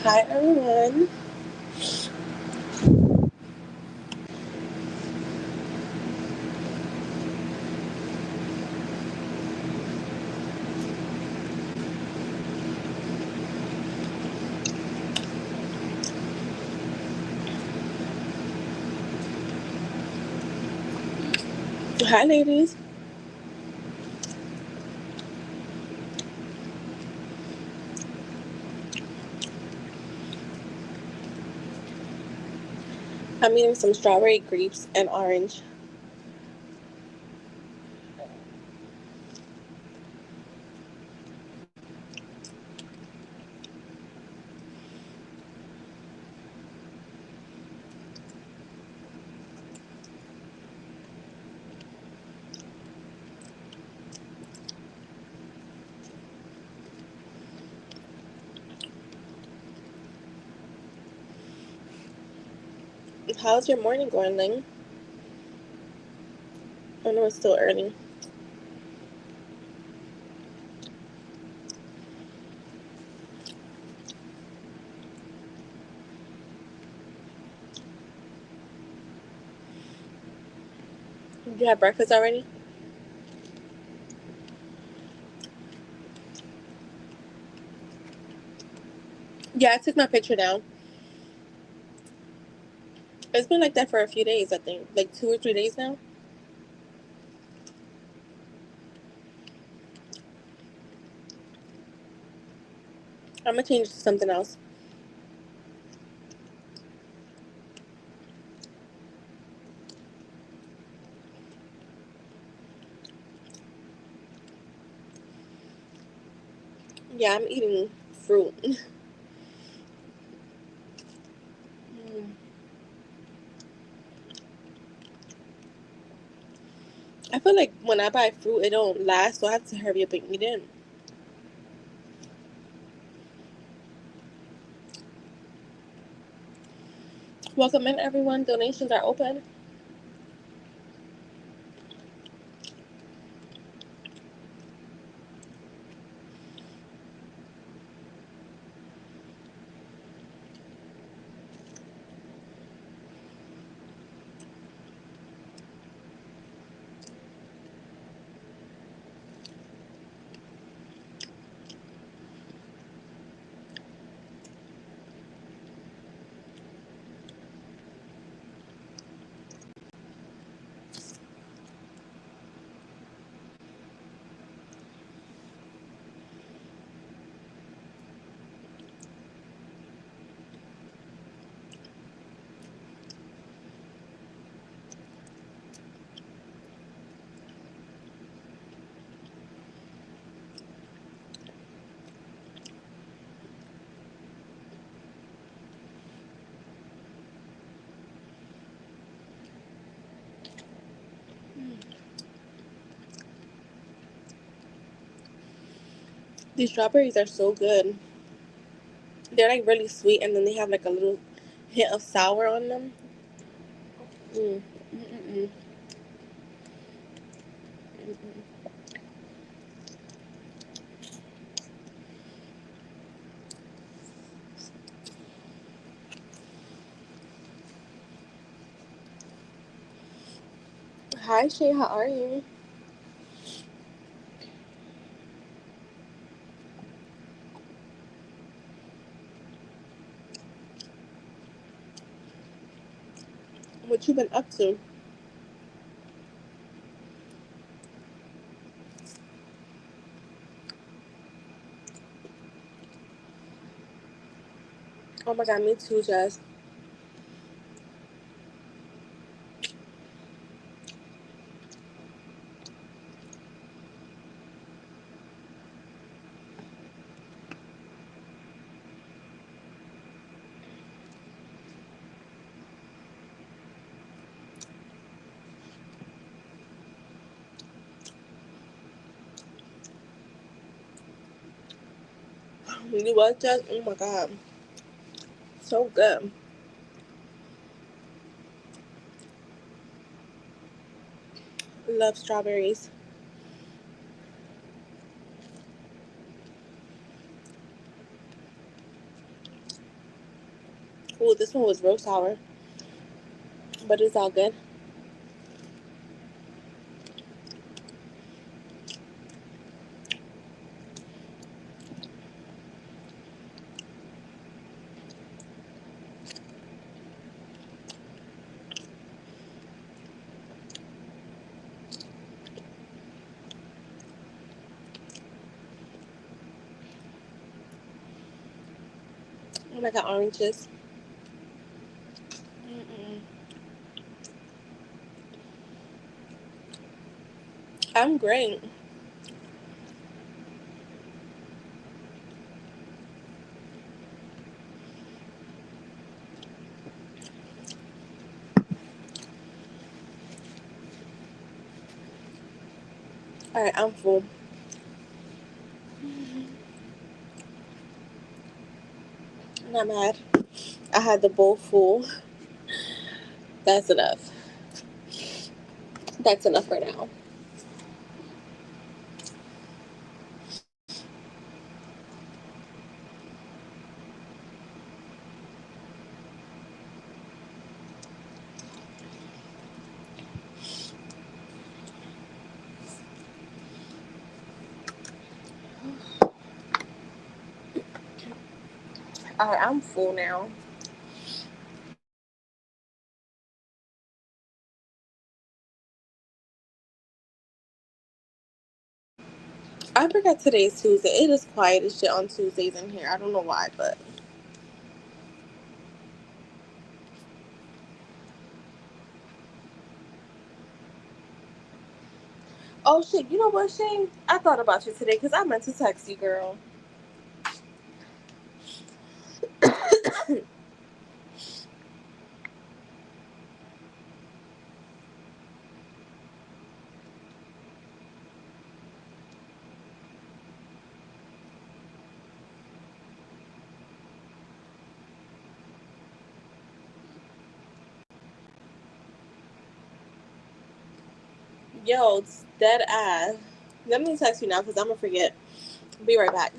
Hi everyone. Hi ladies. I'm eating some strawberry grapes and orange. How's your morning going, Ling? I know it's still early. Did you have breakfast already? Yeah, I took my picture down. It's been like that for a few days, I think. Like 2 or 3 days now. I'm gonna change it to something else. Yeah, I'm eating fruit. Mm. I feel like when I buy fruit, it don't last, so I have to hurry up and eat it. Welcome in, everyone. Donations are open. These strawberries are so good. They're like really sweet, and then they have like a little hint of sour on them. Mm. Mm-mm-mm. Mm-mm. Hi Shay, how are you? What you been up to? Oh my god, me too, Jess. You what, Jess? Oh my god, so good. Love strawberries. this one was real sour, but it's all good. Oh my god, oranges. Mm-mm. I'm great. Alright, I'm full. I'm not mad. I had the bowl full. That's enough. That's enough for now. Alright, I'm full now. I forgot today's Tuesday. It is quiet as shit on Tuesdays in here. I don't know why, but oh shit, you know what, Shane? I thought about you today because I meant to text you, girl. Yo, it's dead ass. Let me text you now because I'm gonna forget. Be right back.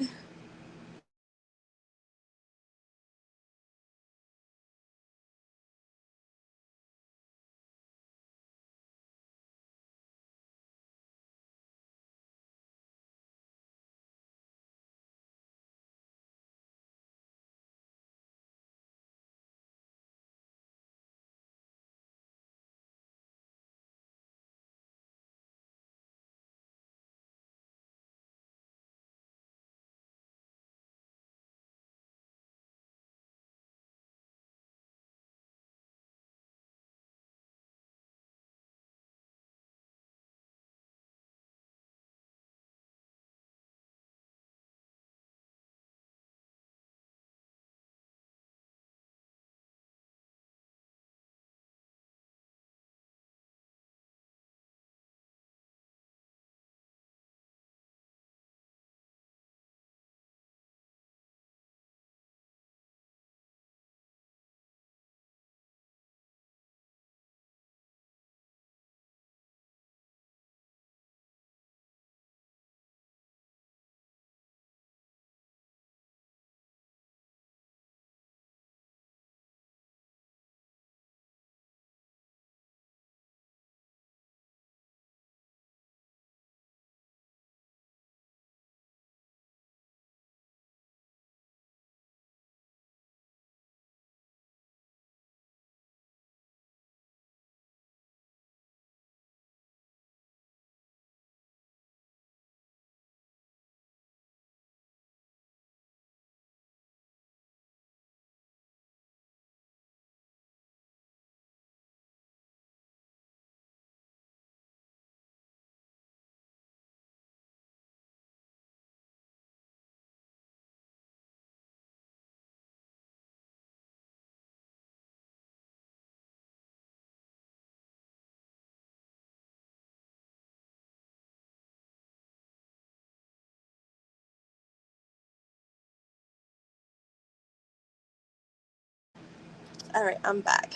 Alright, I'm back.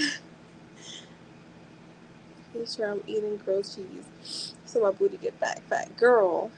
Make sure I'm eating grilled cheese so my booty get back fat. Girl.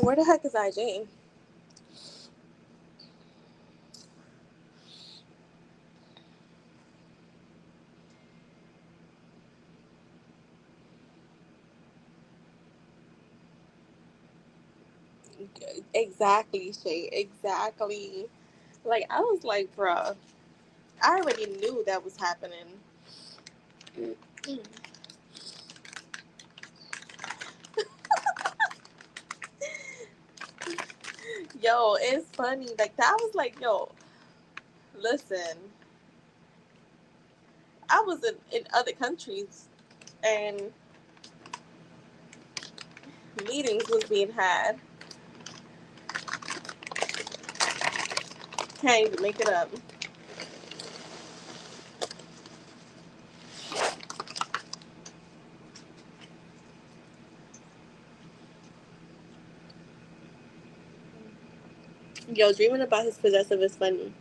Where the heck is IJ? Exactly, Shay. Exactly. Like, I was like, bruh, I already knew that was happening. Yo, it's funny. Like, that was like, yo, listen, I was in other countries and meetings was being had. Can't even make it up. Yo, dreaming about his possessive is funny.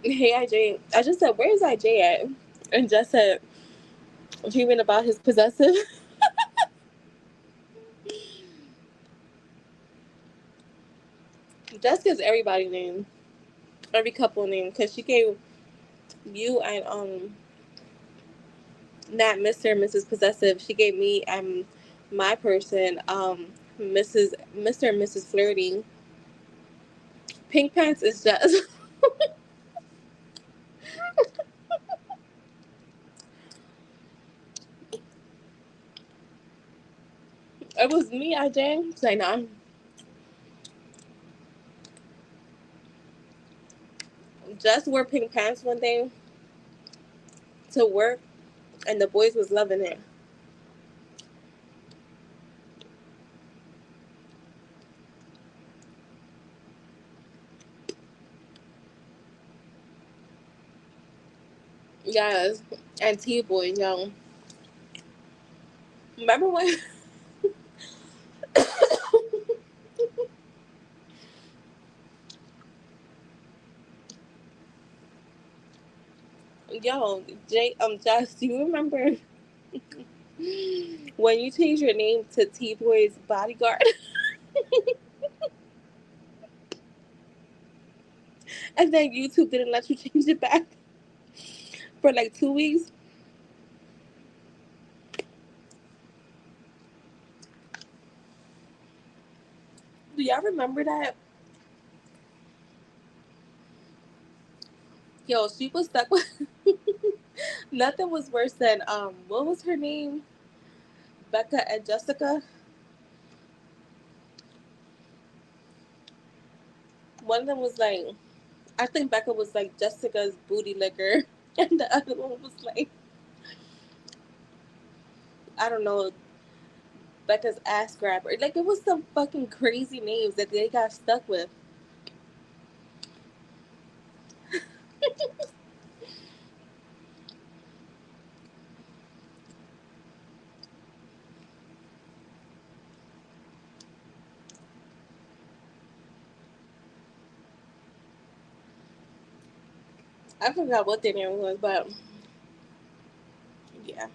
Hey, IJ. I just said, where's IJ at? And just said, dreaming about his possessive. Just gives everybody name. Every couple name. Because she gave you and, not Mr. and Mrs. Possessive. She gave me and my person, Mr. and Mrs. Flirty. Pink Pants is just. It was me, IJ. Say nah. Just wore pink pants one day to work, and the boys was loving it. Yes, and T-boy, yo. Remember when? Yo, Jay, Jess, do you remember when you changed your name to T-boy's bodyguard, and then YouTube didn't let you change it back for like 2 weeks? Do y'all remember that? Yo, she was stuck with. Nothing was worse than what was her name? Becca and Jessica. One of them was like, I think Becca was like Jessica's booty licker, and the other one was like, I don't know, Becca's ass grabber. Like, it was some fucking crazy names that they got stuck with. I forgot what their name was, but yeah.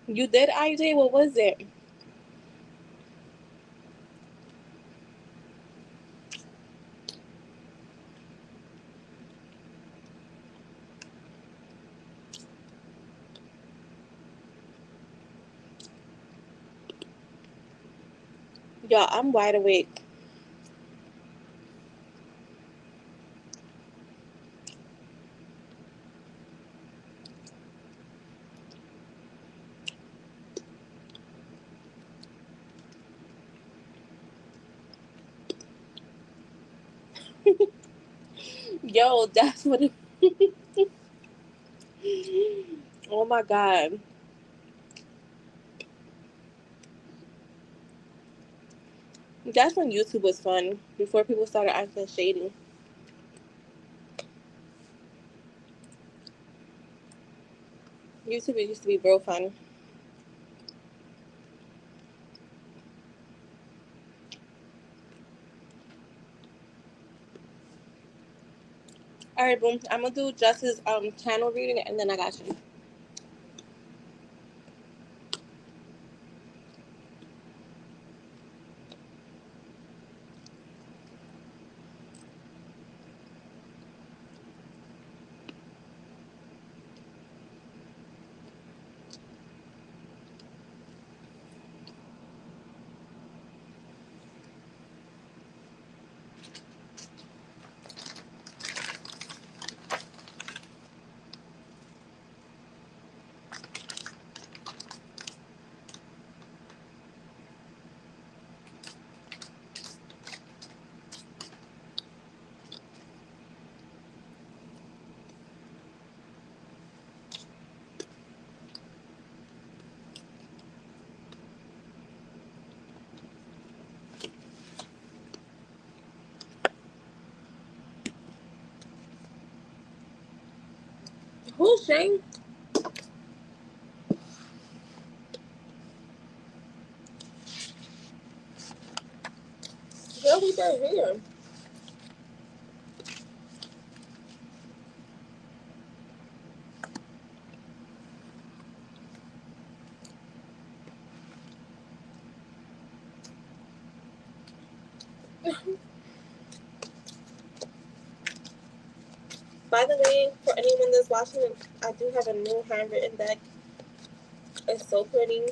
You did, IJ? What was it? Y'all, I'm wide awake. Yo, that's what it Oh my god. That's when YouTube was fun. Before people started acting shady. YouTube used to be real fun. Alright, boom. I'm gonna do Jess's channel reading and then I got you. Who's Shane? Girl, we been here. By the way, for anyone that's watching, I do have a new handwritten deck. It's so pretty.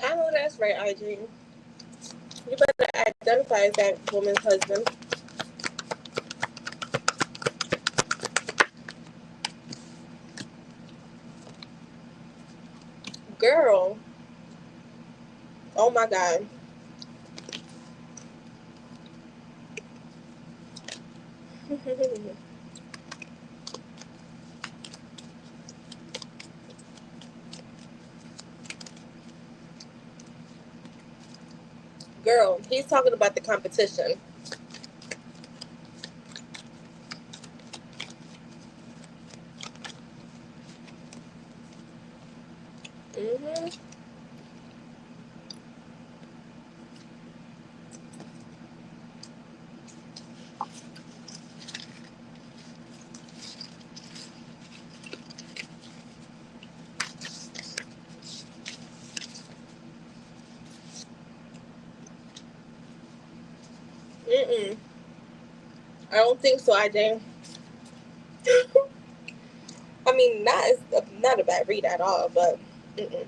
I know that's right, IG. You better identify as that woman's husband. Girl. Oh my god. Girl, he's talking about the competition. Mm-hmm. Mm-mm. I don't think so, IJ. I mean, not a bad read at all, but mm-mm.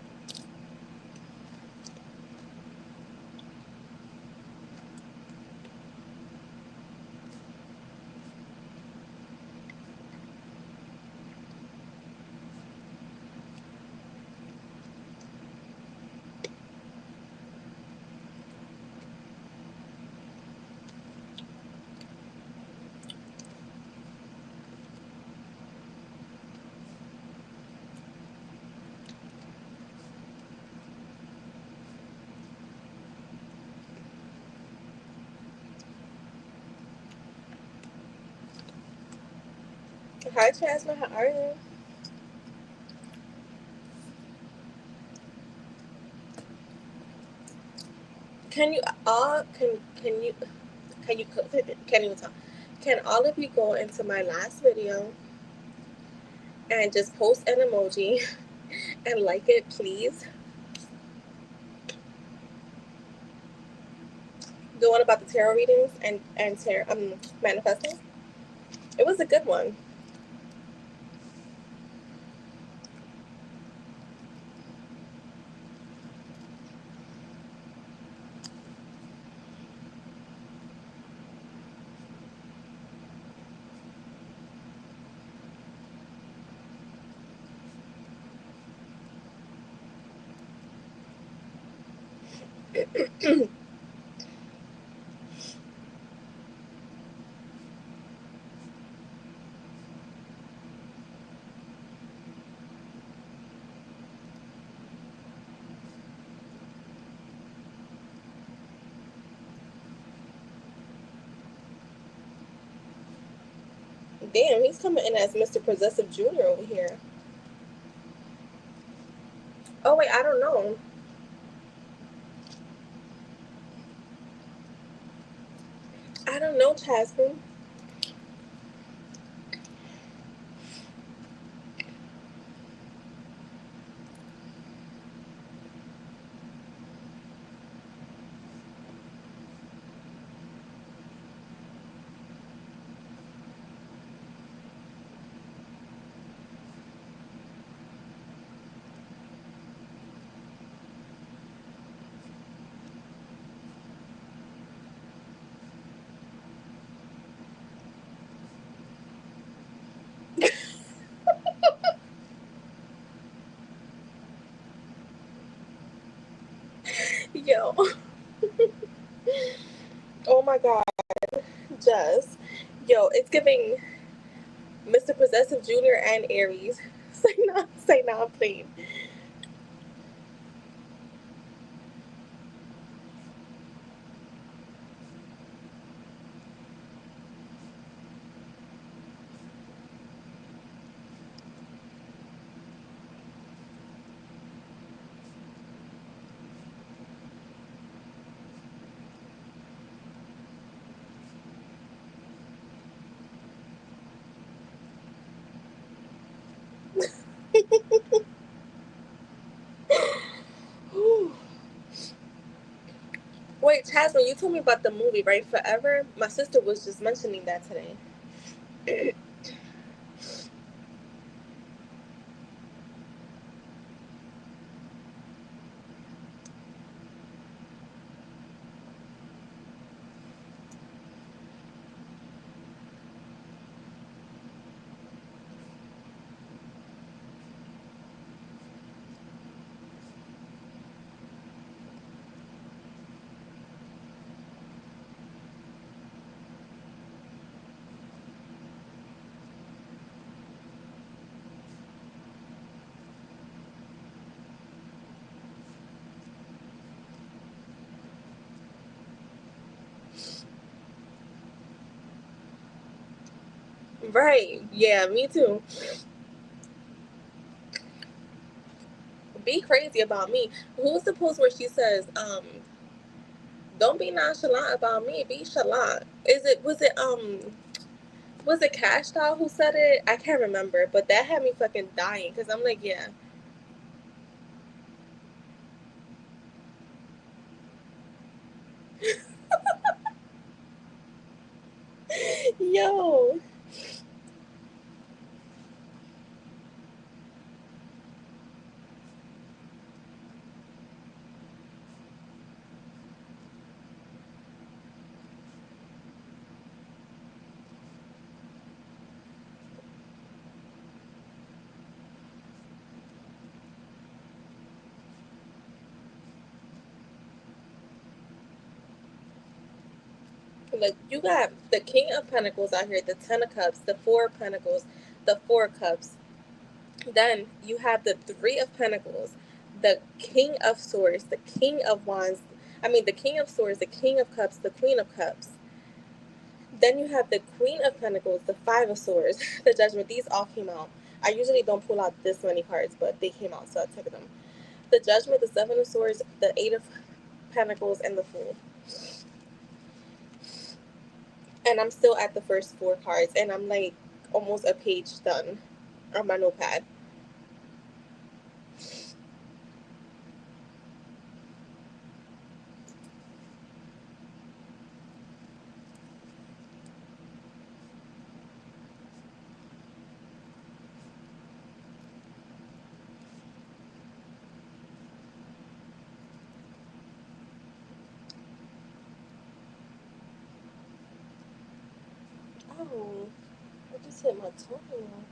Hi, Jasmine. How are you? Can you Can you can't even talk? Can all of you go into my last video and just post an emoji and like it, please? The one about the tarot readings and tarot manifesting. It was a good one. Damn, he's coming in as Mr. Possessive Jr. over here. Oh wait, I don't know. I don't know, Jasmine. Yo. Oh my god, Jess. Yo, it's giving Mr. Possessive Jr. and Aries. Say nah, please. Wait, Jasmine, you told me about the movie, right? Forever? My sister was just mentioning that today. Right. Yeah, me too. Be crazy about me. Who's the post where she says, don't be nonchalant about me, be chalant. Was it Cash Doll who said it? I can't remember, but that had me fucking dying because I'm like, yeah. Yo. Like, you got the King of Pentacles out here, the Ten of Cups, the Four of Pentacles, the Four of Cups. Then you have the Three of Pentacles, the King of Swords, the King of Wands. I mean, the King of Swords, the King of Cups, the Queen of Cups. Then you have the Queen of Pentacles, the Five of Swords, the Judgment. These all came out. I usually don't pull out this many cards, but they came out, so I took them. The Judgment, the Seven of Swords, the Eight of Pentacles, and the Fool. And I'm still at the first four cards, and I'm like almost a page done on my notepad. Oh, I just hit my tongue.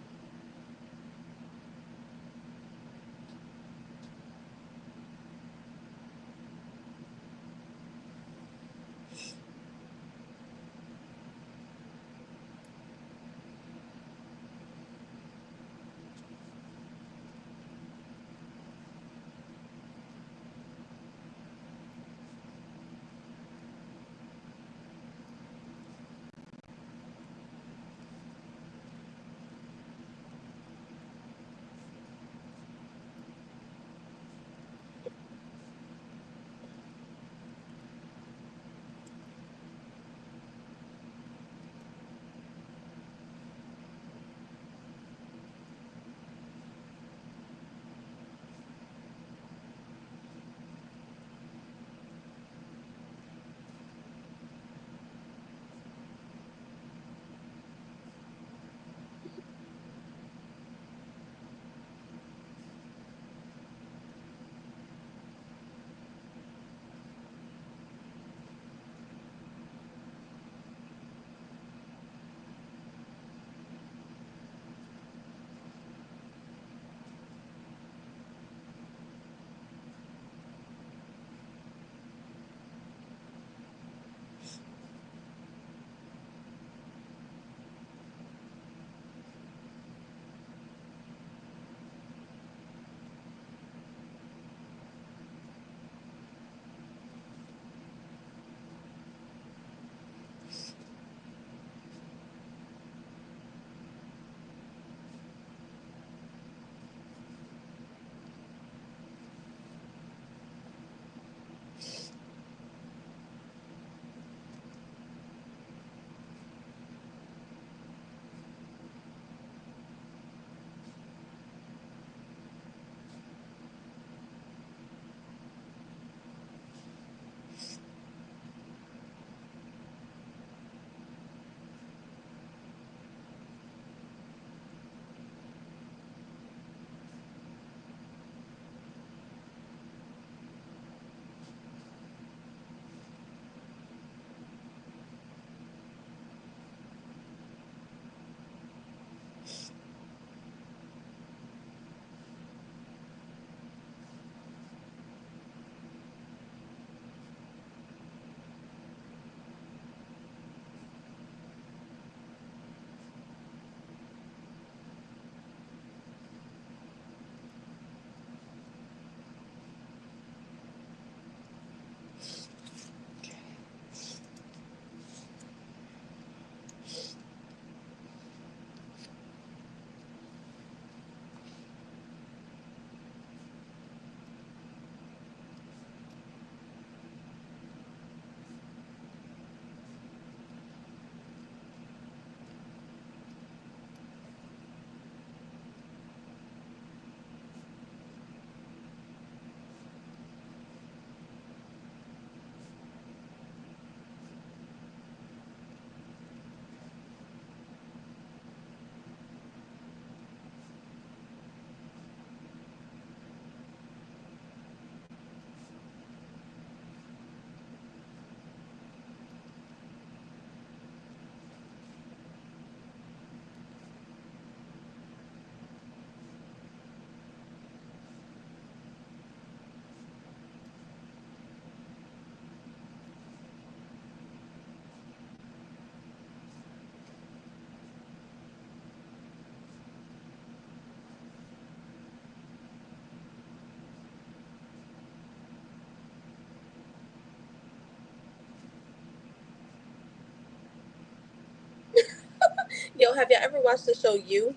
Yo, have you ever watched the show You?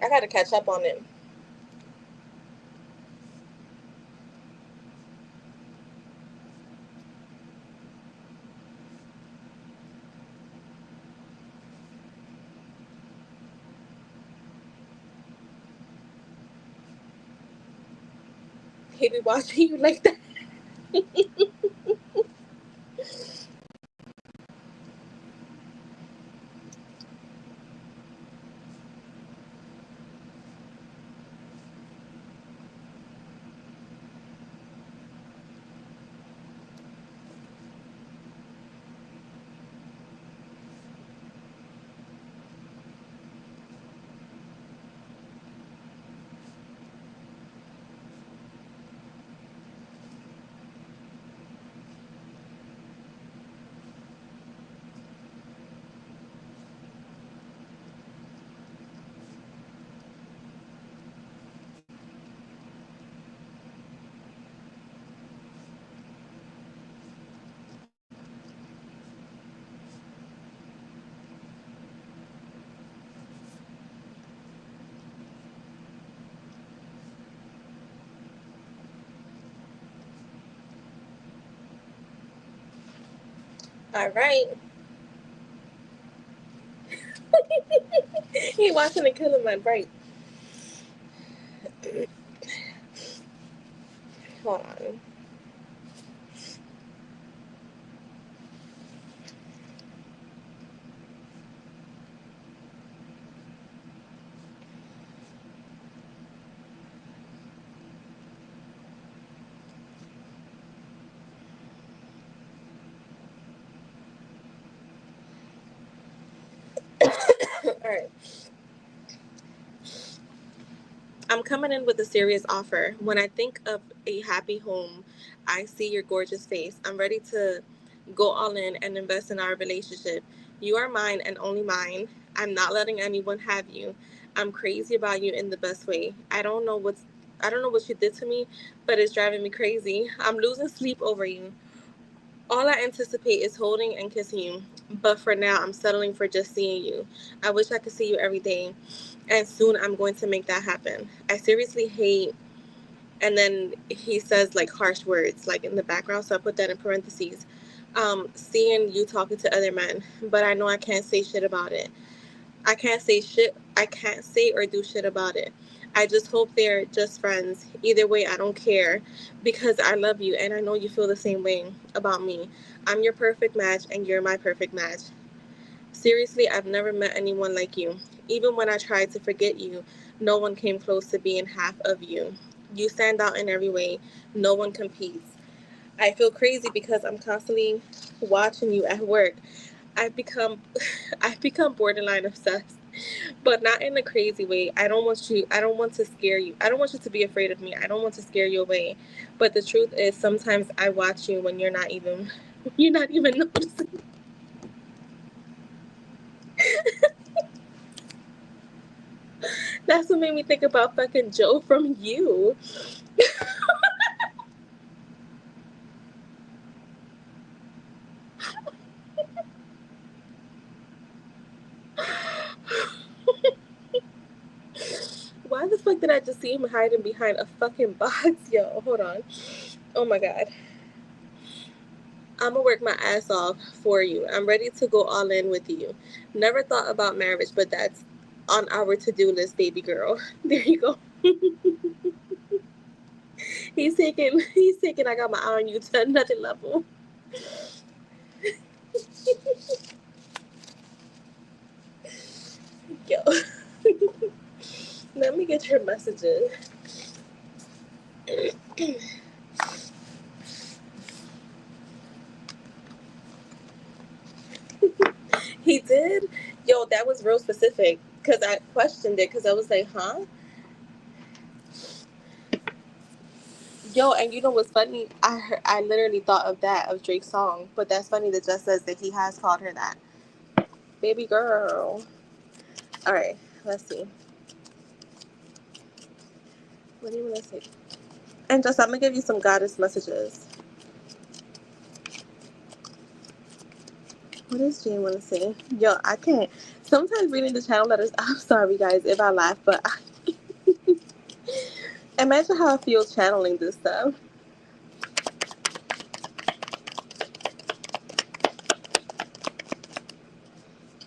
I gotta catch up on it. He be watching you like that. All right. He watching the Killer Man, right? Hold on. All right. I'm coming in with a serious offer. When I think of a happy home, I see your gorgeous face. I'm ready to go all in and invest in our relationship. You are mine and only mine. I'm not letting anyone have you. I'm crazy about you in the best way. I don't know what you did to me, but it's driving me crazy. I'm losing sleep over you. All I anticipate is holding and kissing you. But for now, I'm settling for just seeing you. I wish I could see you every day. And soon I'm going to make that happen. I seriously hate, and then he says like harsh words like in the background, so I put that in parentheses. Seeing you talking to other men, but I know I can't say shit about it. I can't say or do shit about it. I just hope they're just friends. Either way, I don't care because I love you and I know you feel the same way about me. I'm your perfect match and you're my perfect match. Seriously, I've never met anyone like you. Even when I tried to forget you, no one came close to being half of you. You stand out in every way. No one competes. I feel crazy because I'm constantly watching you at work. I've become I've become borderline obsessed, but not in a crazy way. I don't want to scare you. I don't want you to be afraid of me. I don't want to scare you away. But the truth is sometimes I watch you when you're not even noticing. That's what made me think about fucking Joe from You. Why the fuck did I just see him hiding behind a fucking box? Yo, hold on. Oh my god. I'm gonna work my ass off for you. I'm ready to go all in with you. Never thought about marriage, but that's on our to-do list, baby girl. There you go. He's taking I got my eye on you to another level. Yo. Let me get your messages. He did? Yo, that was real specific. Cause I questioned it because I was like, huh? Yo, and you know what's funny? I literally thought of that, of Drake's song. But that's funny that just says that he has called her that. Baby girl. Alright, let's see. What do you want to say? And just, I'm going to give you some goddess messages. What does Jane want to say? Yo, I can't. Sometimes reading the channel letters, I'm sorry, guys, if I laugh, but imagine how I feel channeling this stuff.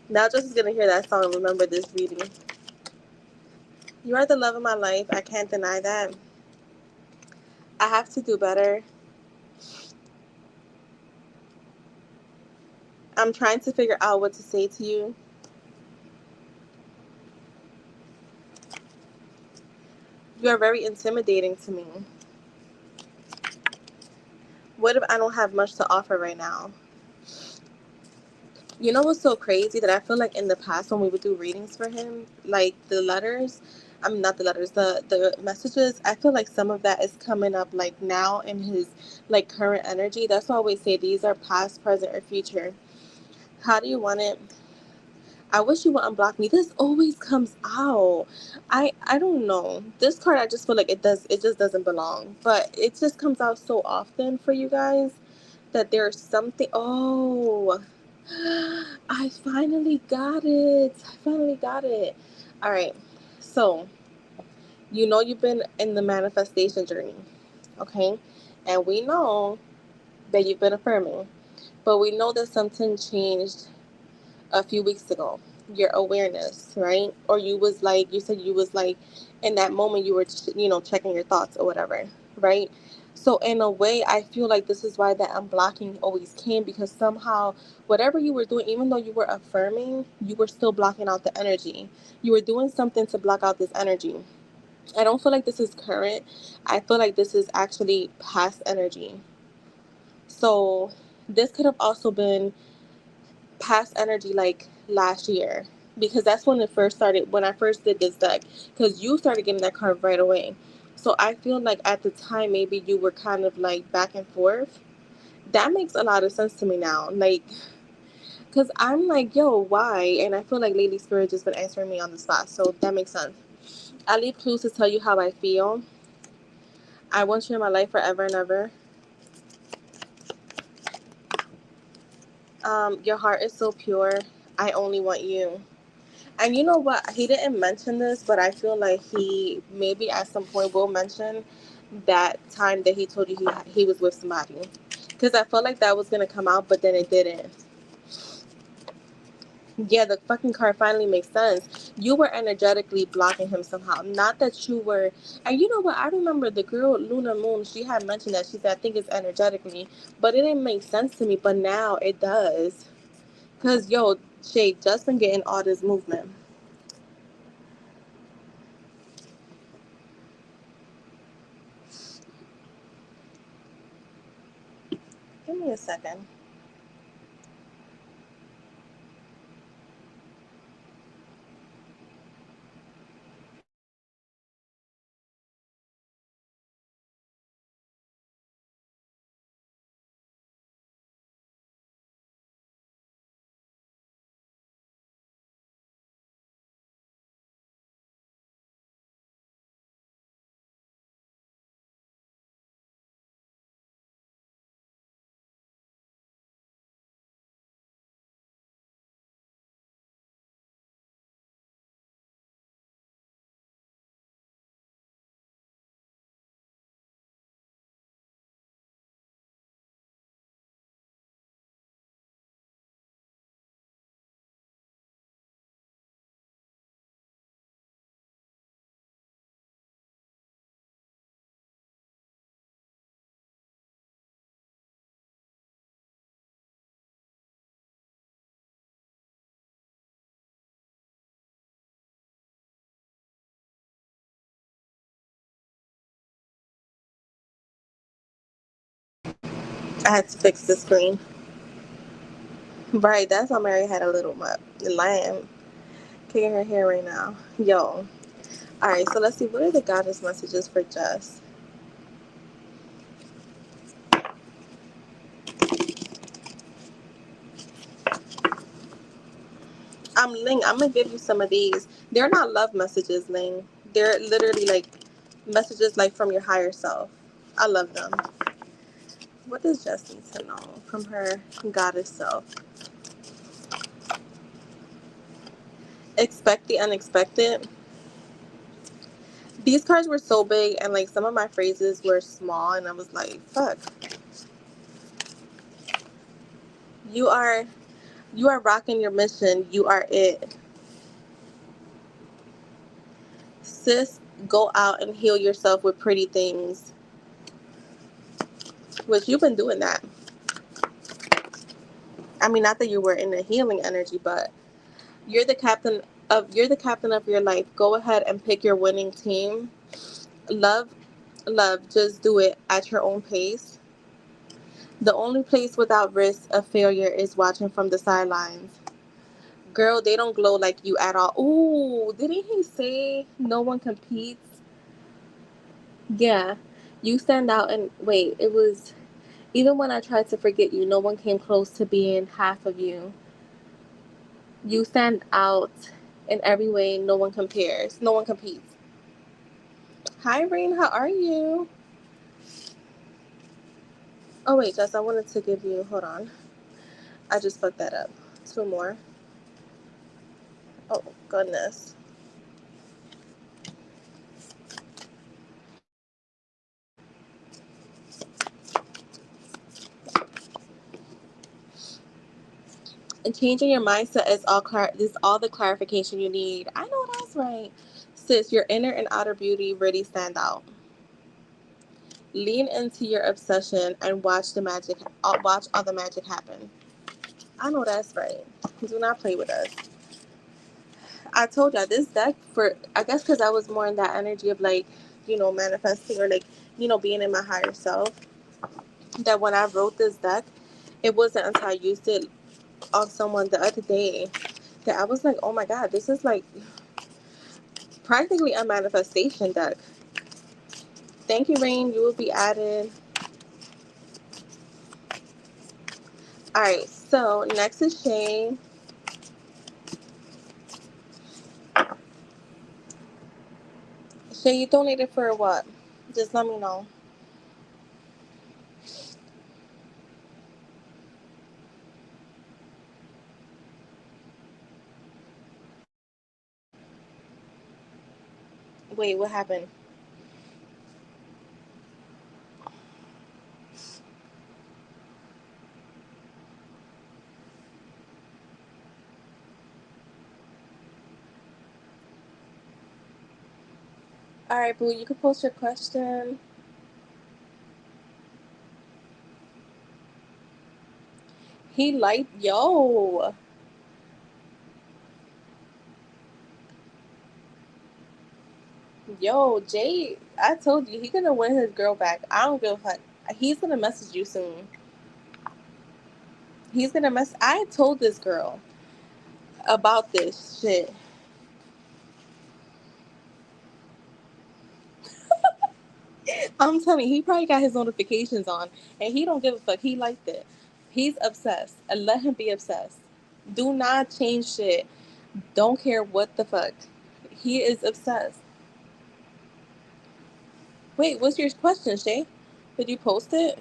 Now just is going to hear that song and remember this reading. You are the love of my life. I can't deny that. I have to do better. I'm trying to figure out what to say to you. You are very intimidating to me. What if I don't have much to offer right now? You know what's so crazy that I feel like in the past when we would do readings for him, like the letters, I mean not the letters, the messages, I feel like some of that is coming up like now in his like current energy. That's why I always say these are past, present, or future. How do you want it? I wish you would unblock me. This always comes out. I don't know. This card I just feel like it just doesn't belong. But it just comes out so often for you guys that there's something. Oh, I finally got it. I finally got it. All right. So, you know you've been in the manifestation journey, okay? And we know that you've been affirming. But we know that something changed a few weeks ago, your awareness, right? Or you was like, you said you was like in that moment you were checking your thoughts or whatever, right? So in a way I feel like this is why that unblocking always came, because somehow whatever you were doing, even though you were affirming, you were still blocking out the energy. You were doing something to block out this energy. I don't feel like this is current. I feel like this is actually past energy. So this could have also been past energy like last year, because that's when it first started, when I first did this deck, because you started getting that card right away. So I feel like at the time maybe you were kind of like back and forth. That makes a lot of sense to me now, like, because I'm like, yo, why? And I feel like Lady Spirit just been answering me on the spot, so that makes sense. I leave clues to tell you how I feel. I want you in my life forever and ever. Your heart is so pure. I only want you. And you know what? He didn't mention this, but I feel like he maybe at some point will mention that time that he told you he was with somebody. Because I felt like that was going to come out, but then it didn't. Yeah, the fucking card finally makes sense. You were energetically blocking him somehow. Not that you were. And you know what? I remember the girl, Luna Moon, she had mentioned that. She said, I think it's energetically. But it didn't make sense to me. But now it does. Because, yo, Shay just been getting all this movement. Give me a second. I had to fix the screen. Right, that's why Mary had a little lamb kicking her hair right now. Yo. Alright, so let's see. What are the goddess messages for Jess? Ling, I'm gonna give you some of these. They're not love messages, Ling. They're literally like messages like from your higher self. I love them. What does Jess need to know from her goddess self? Expect the unexpected. These cards were so big and like some of my phrases were small and I was like, fuck. You are you are rocking your mission. You are it. Sis, go out and heal yourself with pretty things. which you've been doing that. I mean, not that you were in a healing energy, but you're the captain of your life. Go ahead and pick your winning team. Love, love, just do it at your own pace. The only place without risk of failure is watching from the sidelines. Girl, they don't glow like you at all. Ooh, didn't he say no one competes? Yeah, you stand out. And wait, it was even when I tried to forget you, no one came close to being half of you. You stand out in every way. No one compares. No one competes. Hi, Rain. How are you? Oh, wait, Jess, I wanted to give you. Hold on. I just fucked that up. Two more. Oh, goodness. And changing your mindset is all the clarification you need. I know that's right. Sis, your inner and outer beauty really stand out. Lean into your obsession and watch all the magic happen. I know that's right. Do not play with us. I told y'all this deck for, I guess because I was more in that energy of like, manifesting or like, being in my higher self. That when I wrote this deck, it wasn't until I used it on someone the other day that I was like, oh my God, this is like practically a manifestation deck. Thank you, Rain. You will be added. All right, so next is Shay. Shay, you donated for what? Just let me know. Wait, what happened? All right, boo, you can post your question. He liked, yo, Jay, I told you, he gonna win his girl back. I don't give a fuck. He's gonna message you soon. I told this girl about this shit. I'm telling you, he probably got his notifications on, and he don't give a fuck. He liked it. He's obsessed, and let him be obsessed. Do not change shit. Don't care what the fuck. He is obsessed. Wait, what's your question, Shay? Did you post it?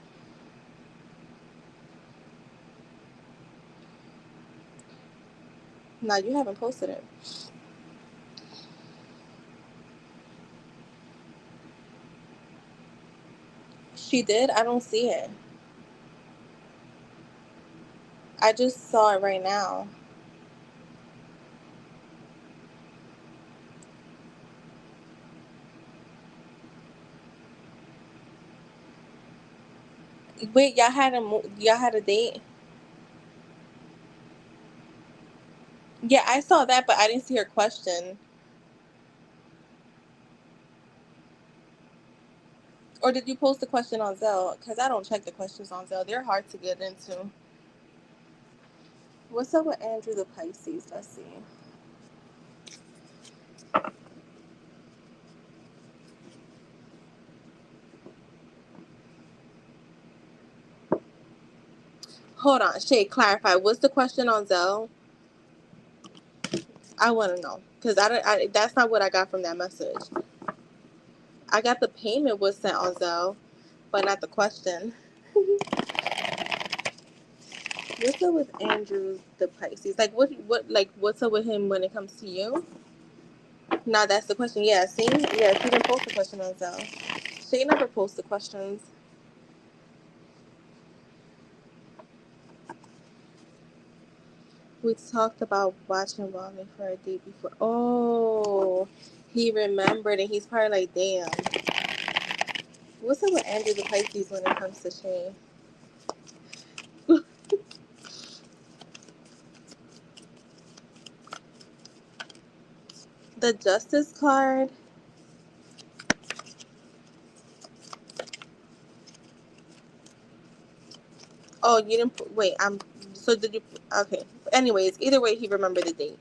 No, you haven't posted it. She did? I don't see it. I just saw it right now. Wait, y'all had a date? Yeah, I saw that, but I didn't see her question. Or did you post the question on Zelle? Because I don't check the questions on Zelle. They're hard to get into. What's up with Andrew the Pisces? Let's see. Hold on, Shay, clarify. What's the question on Zelle? I want to know. Because that's not what I got from that message. I got the payment was sent on Zelle, but not the question. What's up with Andrew the Pisces? Like what's up with him when it comes to you? Nah, that's the question. Yeah, see? Yeah, she didn't post the question on Zelle. She never posts the questions. We talked about watching Wally for a date before. Oh, he remembered and he's probably like, damn. What's up with Andrew the Pisces when it comes to Shane? The Justice card. Oh, you didn't wait. So did you? Okay. Anyways, either way, he remembered the date.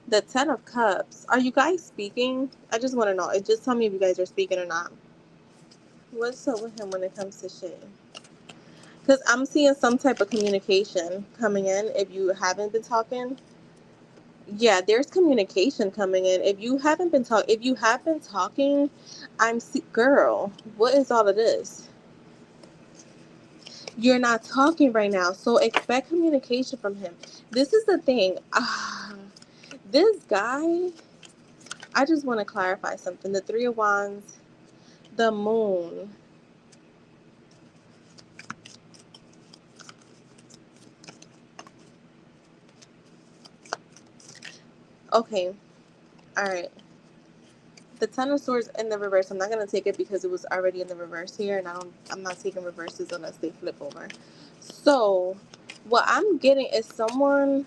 The Ten of Cups. Are you guys speaking? I just want to know. Just tell me if you guys are speaking or not. What's up with him when it comes to Shane? Because I'm seeing some type of communication coming in. If you haven't been talking, yeah, there's communication coming in. If you have been talking, girl. What is all of this? You're not talking right now, so expect communication from him. This is the thing. This guy. I just want to clarify something. The Three of Wands, the Moon. Okay, all right. The Ten of Swords in the reverse. I'm not gonna take it because it was already in the reverse here, and I'm not taking reverses unless they flip over. So, what I'm getting is someone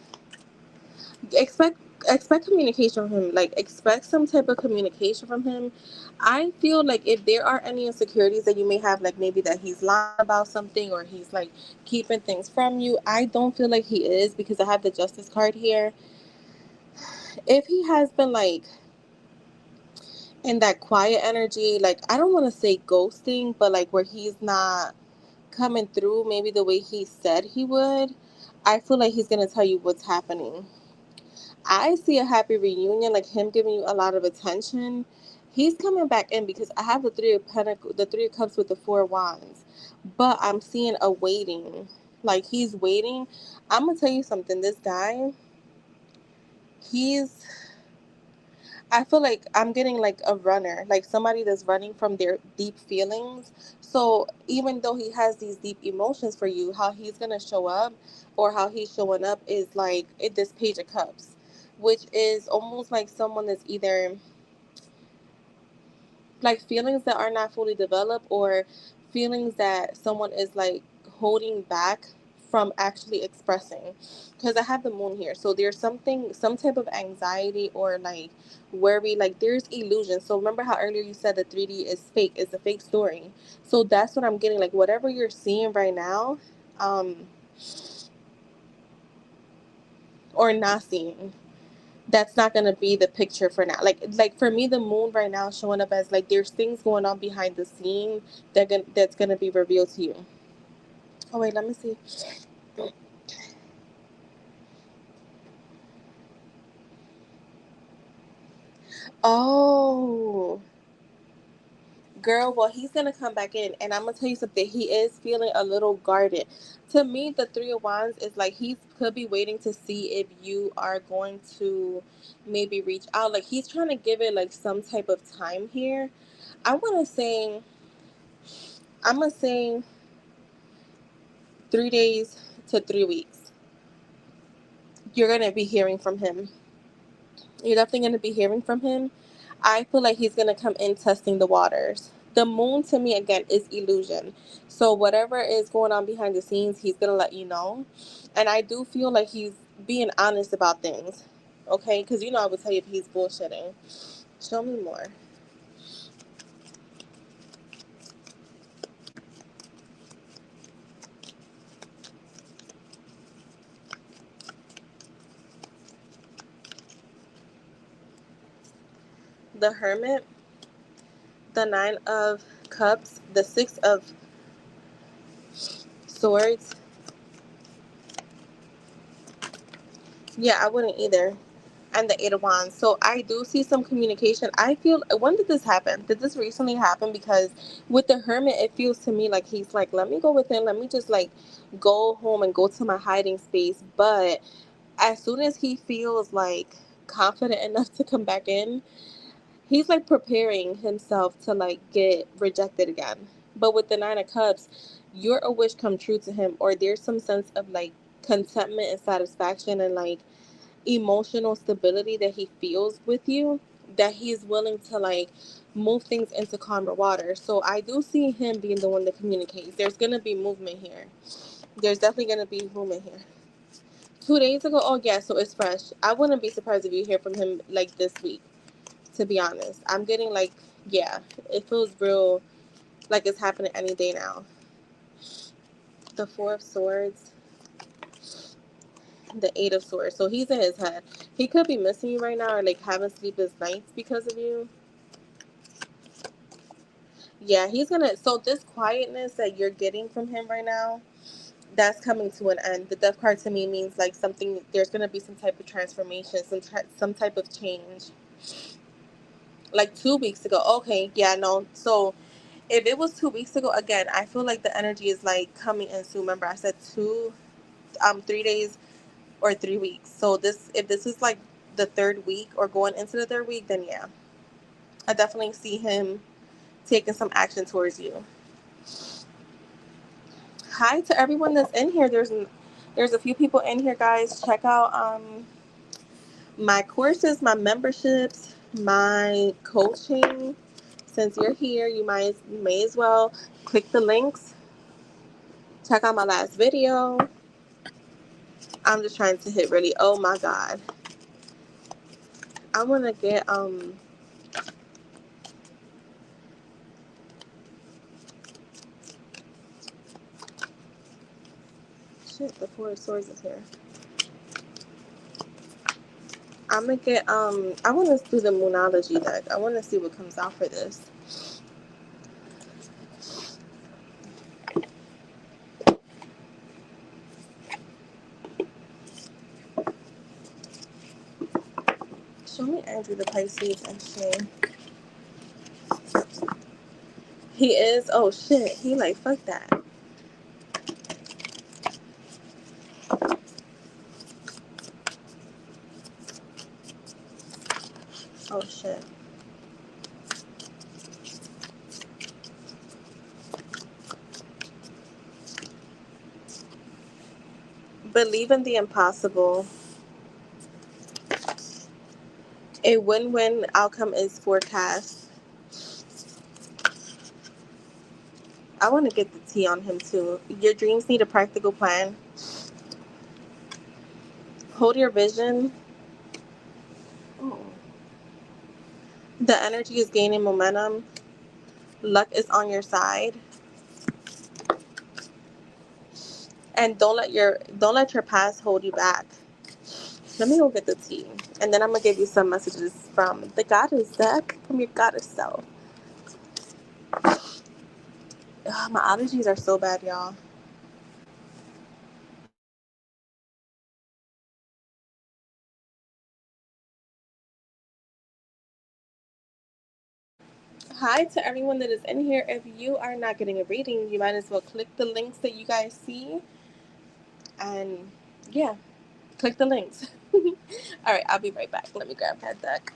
expect expect communication from him. Like expect some type of communication from him. I feel like if there are any insecurities that you may have, like maybe that he's lying about something or he's like keeping things from you, I don't feel like he is because I have the Justice card here. If he has been like in that quiet energy, like I don't want to say ghosting, but like where he's not coming through maybe the way he said he would, I feel like he's going to tell you what's happening. I see a happy reunion, like him giving you a lot of attention. He's coming back in because I have the the Three of Cups with the Four of Wands, but I'm seeing a waiting. Like he's waiting. I'm gonna tell you something. This guy, he's I feel like I'm getting like a runner, like somebody that's running from their deep feelings. So even though he has these deep emotions for you, how he's gonna show up or how he's showing up is like this Page of Cups, which is almost like someone that's either like feelings that are not fully developed or feelings that someone is like holding back from actually expressing, because I have the Moon here, so there's some type of anxiety or like worry, like there's illusion. So remember how earlier you said the 3D is fake, it's a fake story. So that's what I'm getting, like whatever you're seeing right now, um or not seeing, that's not gonna be the picture for now. Like for me, the Moon right now is showing up as like there's things going on behind the scene that's gonna be revealed to you. Oh wait, let me see. Oh, girl, well he's gonna come back in, and I'm gonna tell you something. He is feeling a little guarded. To me, the Three of Wands is like he could be waiting to see if you are going to maybe reach out. Like he's trying to give it like some type of time here. I want to say, I'm gonna say 3 days to 3 weeks. You're gonna be hearing from him. You're definitely gonna be hearing from him. I feel like he's gonna come in testing the waters. The Moon to me again is illusion. So whatever is going on behind the scenes, he's gonna let you know. And I do feel like he's being honest about things. Okay, because I would tell you if he's bullshitting. Show me more. The Hermit, the Nine of Cups, the Six of Swords. Yeah, I wouldn't either. And the Eight of Wands. So I do see some communication. I feel, when did this happen? Did this recently happen? Because with the Hermit, it feels to me like he's like, let me go within, let me just like go home and go to my hiding space. But as soon as he feels like confident enough to come back in, he's like preparing himself to like get rejected again. But with the Nine of Cups, your a wish come true to him, or there's some sense of like contentment and satisfaction and like emotional stability that he feels with you. that he's willing to like move things into calmer water. So I do see him being the one that communicates. There's gonna be movement here. There's definitely gonna be movement here. 2 days ago, oh yeah, so it's fresh. I wouldn't be surprised if you hear from him like this week, to be honest. I'm getting like, yeah, it feels real like it's happening any day now. The Four of Swords, the Eight of Swords. So he's in his head. He could be missing you right now or like having sleepless nights because of you. Yeah, he's gonna. So this quietness that you're getting from him right now, that's coming to an end. The Death card to me means like something. There's gonna be some type of transformation, some type of change. Like 2 weeks ago. Okay, yeah, no. So if it was 2 weeks ago, again, I feel like the energy is like coming in soon. Remember, I said 3 days or 3 weeks. So if this is like the third week or going into the third week, then yeah, I definitely see him taking some action towards you. Hi to everyone that's in here. There's a few people in here, guys. Check out my courses, my memberships, my coaching. Since you're here, you may as well click the links. Check out my last video. I'm just trying to hit really. Oh my god, I want to get shit. The Four of Swords is here. I'm gonna get I want to do the Moonology deck. I want to see what comes out for this. Show me Andrew the Pisces and Shay. He is. Oh shit. He like fuck that. Oh shit. Believe in the impossible. A win-win outcome is forecast. I want to get the tea on him too. Your dreams need a practical plan. Hold your vision. Oh. The energy is gaining momentum. Luck is on your side. And don't let your past hold you back. Let me go get the tea. And then I'm gonna give you some messages from the goddess deck, from your goddess self. Ugh, my allergies are so bad, y'all. Hi to everyone that is in here. If you are not getting a reading, you might as well click the links that you guys see. And yeah, click the links. All right, I'll be right back. Let me grab that deck.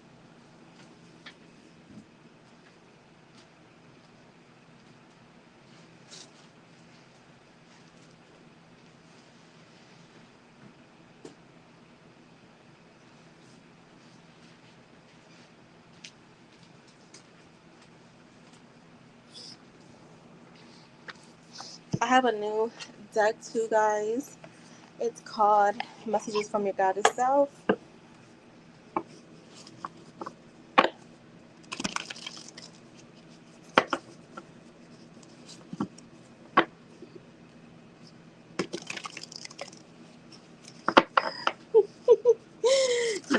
I have a new deck too, guys. It's called Messages from Your Goddess Self.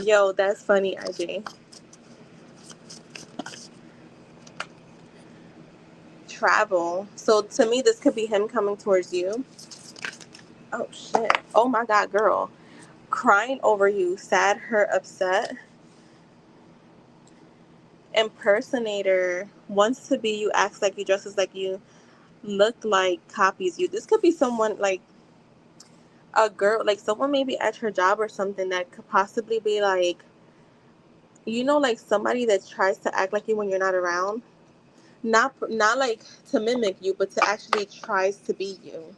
Yo, that's funny, IJ. Travel. So to me, this could be him coming towards you. Oh shit. Oh my god, girl. Crying over you, sad, hurt, upset. Impersonator wants to be you, acts like you, dresses like you, look like, copies you. This could be someone like a girl, like someone maybe at her job or something that could possibly be like, like somebody that tries to act like you when you're not around. Not like to mimic you, but to actually tries to be you.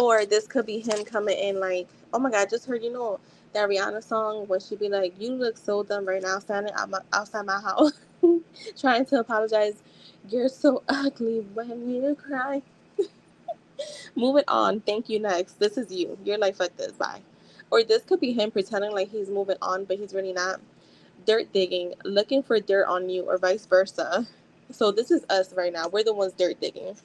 Or this could be him coming in like, oh my God, I just heard, that Rihanna song when she be like, you look so dumb right now standing outside my house trying to apologize. You're so ugly when you cry. Moving on. Thank you. Next. This is you. You're like, fuck this. Bye. Or this could be him pretending like he's moving on, but he's really not. Dirt digging, looking for dirt on you, or vice versa. So this is us right now. We're the ones dirt digging.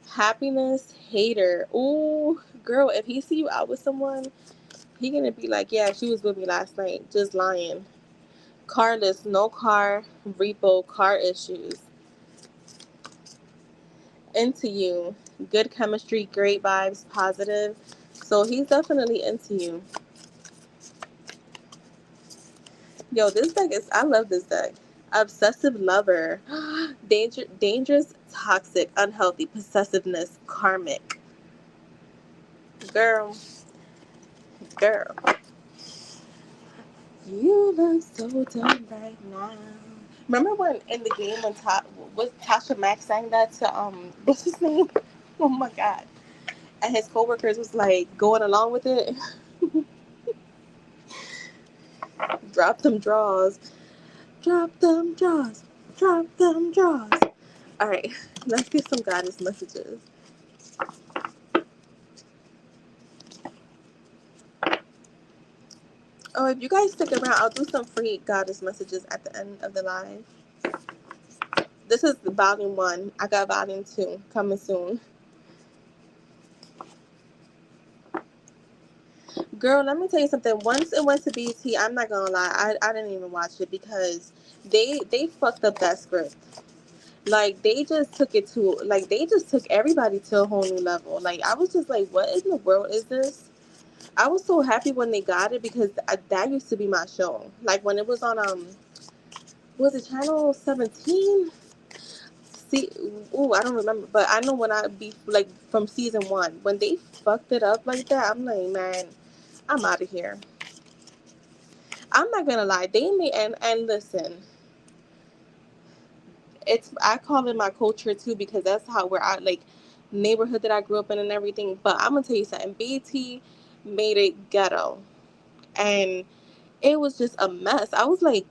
Happiness hater. Ooh, girl, if he see you out with someone, he gonna be like, yeah, she was with me last night. Just lying. Carless, no car, repo, car issues. Into you. Good chemistry, great vibes, positive. So he's definitely into you. Yo, this deck is, I love this deck. Obsessive lover. Dangerous, toxic, unhealthy, possessiveness, karmic. Girl, girl. You look so dumb right now. Remember when in the game when Tasha Mack sang that to what's his name? Oh my God. And his coworkers was like going along with it. Drop them draws. Drop them draws. Drop them draws. Alright, let's get some goddess messages. Oh, if you guys stick around, I'll do some free goddess messages at the end of the live. This is volume 1. I got volume 2 coming soon. Girl, let me tell you something. Once it went to BT, I'm not gonna lie, I didn't even watch it because they fucked up that script. Like they just took it to they just took everybody to a whole new level. Like I was just like, what in the world is this? I was so happy when they got it because that used to be my show. Like when it was on was it channel 17? See, ooh, I don't remember, but I know when I be like from season 1 when they fucked it up like that. I'm like, man, I'm out of here. I'm not gonna lie, they made and listen, I call it my culture too because that's how we're at, like neighborhood that I grew up in and everything. But I'm gonna tell you something, BT made it ghetto, and it was just a mess. I was like,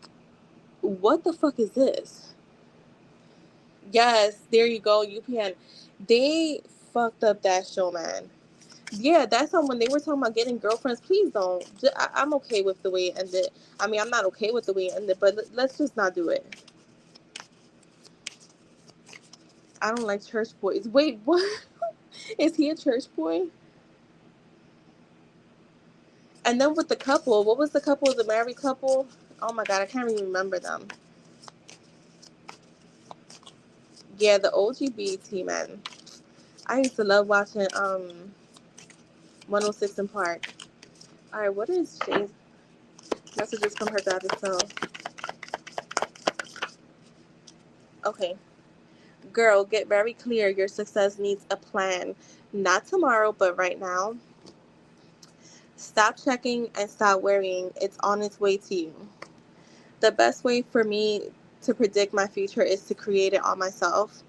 what the fuck is this? Yes, there you go, UPN. They fucked up that show, man. Yeah, that's when they were talking about getting girlfriends. Please don't. I'm okay with the way it ended. I mean, I'm not okay with the way it ended, but let's just not do it. I don't like church boys. Wait, what? Is he a church boy? And then with the couple, what was the couple? The married couple? Oh my God, I can't even remember them. Yeah, the LGBT man. I used to love watching 106 in Park. All right, what is Shay's messages from her goddess self? Okay, girl, get very clear. Your success needs a plan. Not tomorrow, but right now. Stop checking and stop worrying. It's on its way to you. The best way for me to predict my future is to create it on myself.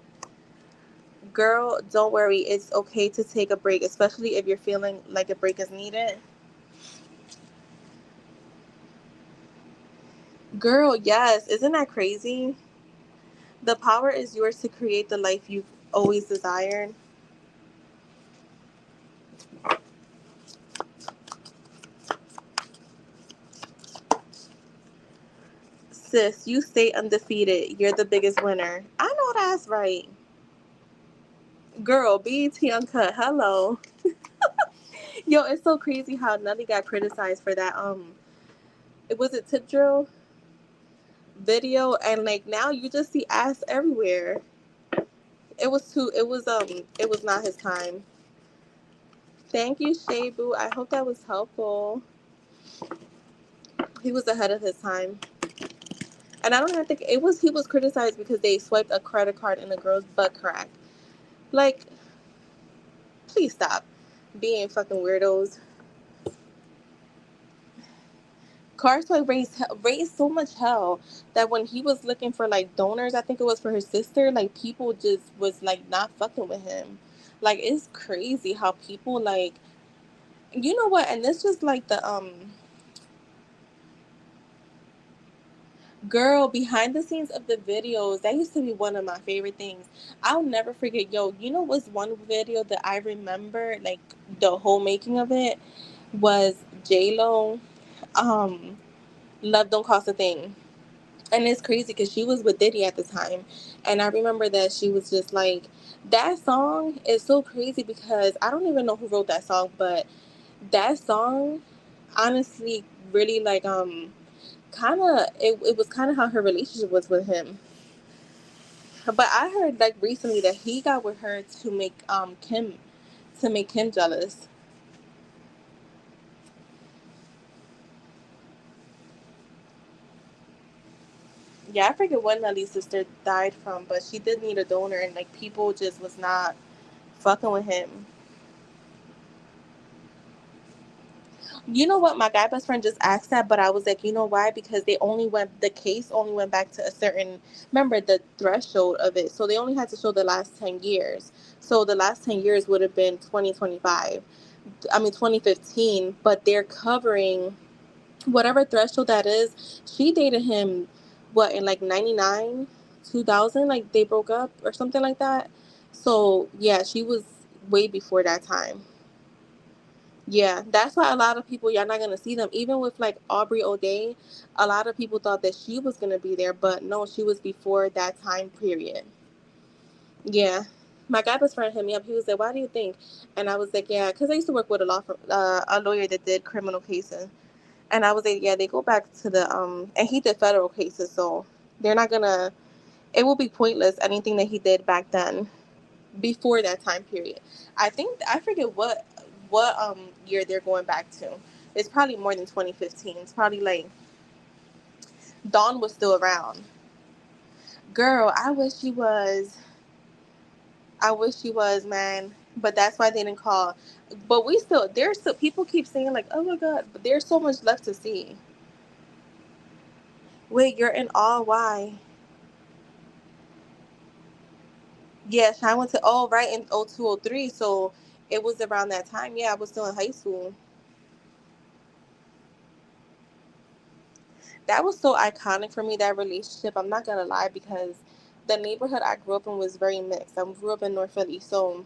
Girl, don't worry. It's okay to take a break, especially if you're feeling like a break is needed. Girl, yes. Isn't that crazy? The power is yours to create the life you've always desired. Sis, you stay undefeated. You're the biggest winner. I know that's right. Girl, BET Uncut. Hello. Yo, it's so crazy how Nelly got criticized for that. It was it Tip Drill video, and like now you just see ass everywhere. It was not his time. Thank you, Shay Boo. I hope that was helpful. He was ahead of his time. And I don't have to he was criticized because they swiped a credit card in a girl's butt crack. Like, please stop being fucking weirdos. Car swipe raised so much hell that when he was looking for like donors, I think it was for his sister, like people just was like not fucking with him. Like, it's crazy how people, like, you know what? And this just like the girl behind the scenes of the videos. That used to be one of my favorite things. I'll never forget. Yo, you know what's one video that I remember, like the whole making of it, was J Lo. Um, Love Don't Cost a Thing. And it's crazy because she was with Diddy at the time. And I remember that she was just like, that song is so crazy because I don't even know who wrote that song, but that song honestly really like kind of it was kind of how her relationship was with him. But I heard like recently that he got with her to make Kim jealous. Yeah, I forget what Nelly's sister died from, but she did need a donor, and like people just was not fucking with him. You know what? My guy best friend just asked that, but I was like, you know why? Because the case only went back to a certain, remember the threshold of it. So they only had to show the last 10 years. So the last 10 years would have been 2025. I mean, 2015, but they're covering whatever threshold that is. She dated him, what, in like 99, 2000? Like they broke up or something like that. So yeah, she was way before that time. Yeah, that's why a lot of people, you're not gonna see them. Even with like Aubrey O'Day, a lot of people thought that she was gonna be there, but no, she was before that time period. Yeah, my guy best friend hit me up. He was like, "Why do you think?" And I was like, "Yeah, because I used to work with a lawyer that did criminal cases." And I was like, "Yeah, they go back to the and he did federal cases, so they're not gonna. It will be pointless anything that he did back then." Before that time period. I think I forget what year they're going back to. It's probably more than 2015. It's probably like Dawn was still around. Girl, I wish she was. I wish she was, man. But that's why they didn't call. But we still there's still people keep saying like, oh my god, but there's so much left to see. Wait, you're in awe. Why? Yes, I went to right in 0203, so it was around that time. Yeah, I was still in high school. That was so iconic for me, that relationship. I'm not gonna lie, because the neighborhood I grew up in was very mixed. I grew up in North Philly, so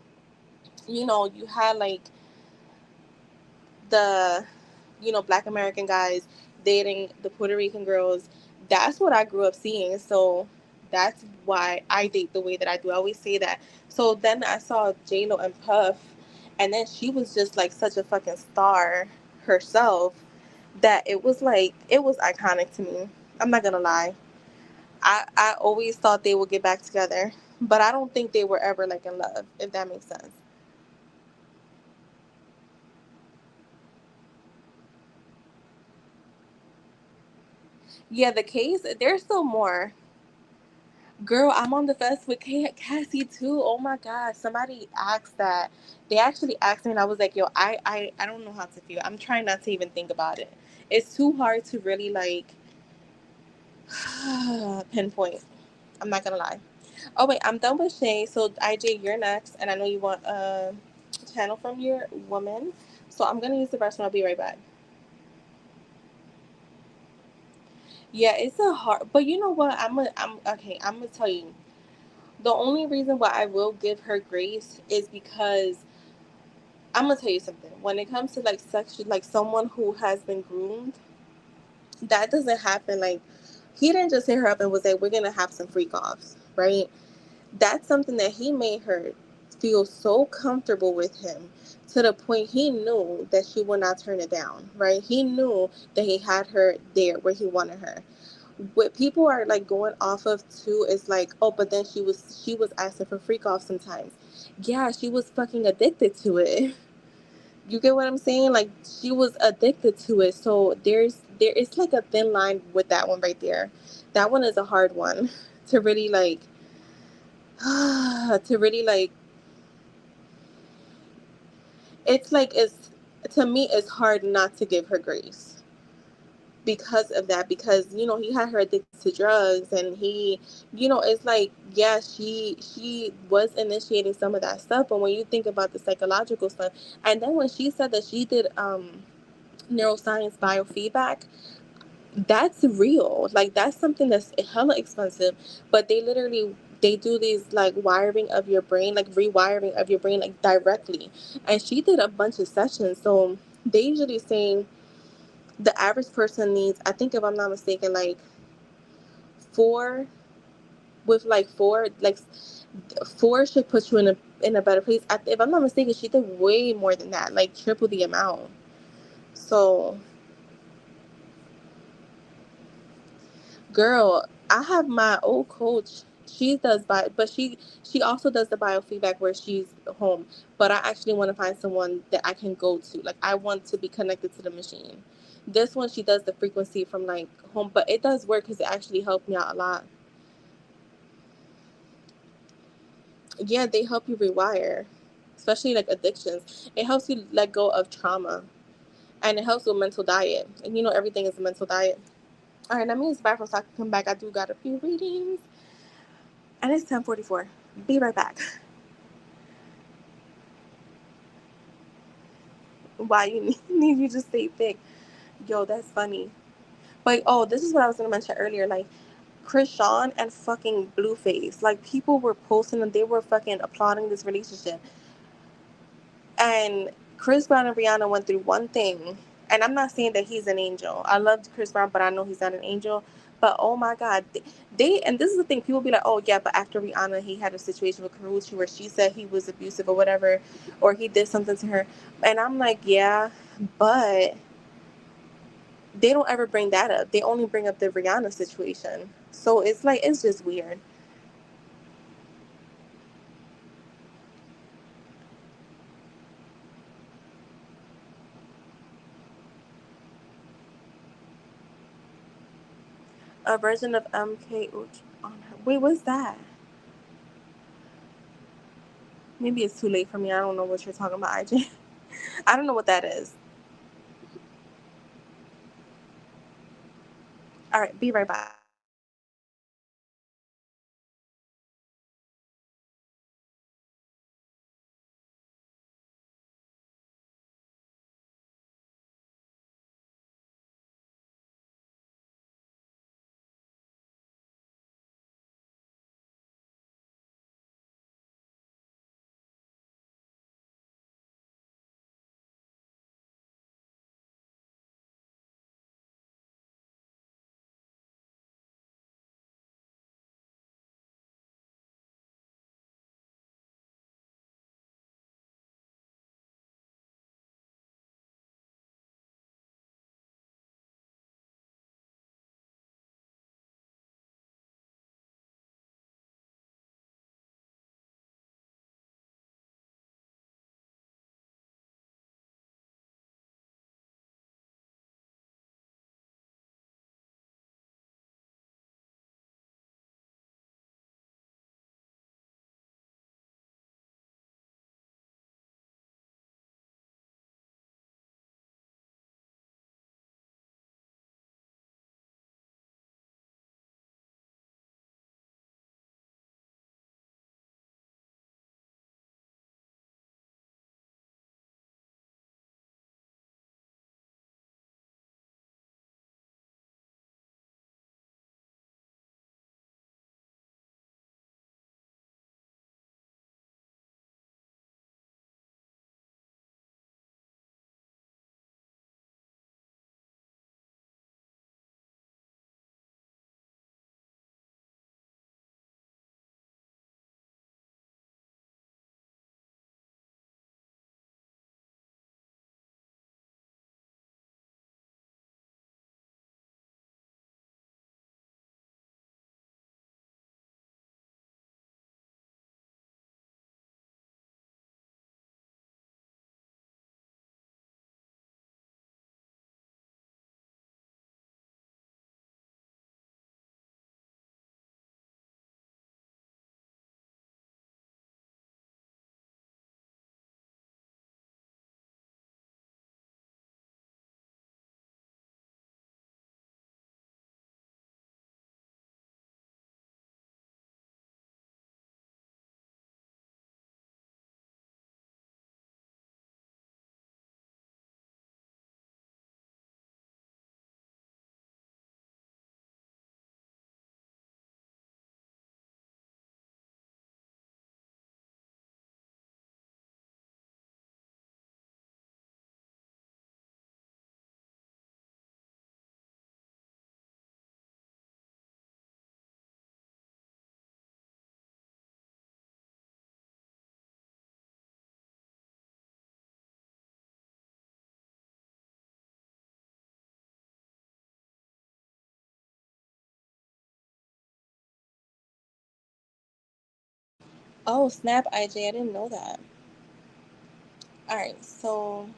you had like the Black American guys dating the Puerto Rican girls. That's what I grew up seeing. So that's why I date the way that I do. I always say that. So then I saw J Lo and Puff, and then she was just like such a fucking star herself, that it was iconic to me. I'm not gonna lie. I always thought they would get back together, but I don't think they were ever like in love, if that makes sense. Yeah, the case, there's still more. Girl, I'm on the fence with Cassie too. Oh my God. Somebody asked that. They actually asked me, and I was like, yo, I don't know how to feel. I'm trying not to even think about it. It's too hard to really like pinpoint. I'm not gonna lie. Oh wait, I'm done with Shay. So IJ, you're next, and I know you want a channel from your woman. So I'm gonna use the restroom. I'll be right back. Yeah, it's a hard, but you know what? I'm okay. I'm gonna tell you. The only reason why I will give her grace is because I'm gonna tell you something. When it comes to like section, like someone who has been groomed, that doesn't happen. Like he didn't just hit her up and was like, "We're gonna have some freak offs," right? That's something that he made her feel so comfortable with him, to the point he knew that she would not turn it down, right? He knew that he had her there where he wanted her. What people are like going off of too is like, oh, but then she was asking for freak off sometimes. Yeah, she was fucking addicted to it. You get what I'm saying? Like she was addicted to it. So there it's like a thin line with that one right there. That one is a hard one to really like to really like. It's like it's to me it's hard not to give her grace, because of that, because he had her addicted to drugs, and he, it's like, yeah, she was initiating some of that stuff, but when you think about the psychological stuff, and then when she said that she did neuroscience biofeedback, that's real. Like, that's something that's hella expensive, but they do these, like, wiring of your brain, like rewiring of your brain, like, directly. And she did a bunch of sessions, so they usually say the average person needs, I think, if I'm not mistaken, like four, with like four, like four should put you in a better place. If I'm not mistaken, she did way more than that, like triple the amount. So, girl, I have my old coach. She does but she also does the biofeedback where she's home. But I actually want to find someone that I can go to. Like, I want to be connected to the machine. This one, she does the frequency from like home, but it does work because it actually helped me out a lot. Yeah, they help you rewire, especially like addictions. It helps you let go of trauma, and it helps with mental diet. And everything is a mental diet. All right, that means bye, so I can come back. I do got a few readings, and it's 10:44. Be right back. Why you need you to stay thick? Yo, that's funny. But oh, this is what I was gonna mention earlier. Like, Chris Sean and fucking Blueface. Like, people were posting and they were fucking applauding this relationship. And Chris Brown and Rihanna went through one thing. And I'm not saying that he's an angel. I loved Chris Brown, but I know he's not an angel. But oh my God, and this is the thing. People be like, oh yeah, but after Rihanna, he had a situation with Karrueche where she said he was abusive or whatever, or he did something to her. And I'm like, yeah, but they don't ever bring that up. They only bring up the Rihanna situation. So it's like, it's just weird. A version of MK on her. Wait, what's that? Maybe it's too late for me. I don't know what you're talking about, IJ. I don't know what that is. All right, be right back. Oh, snap, IJ. I didn't know that. All right, so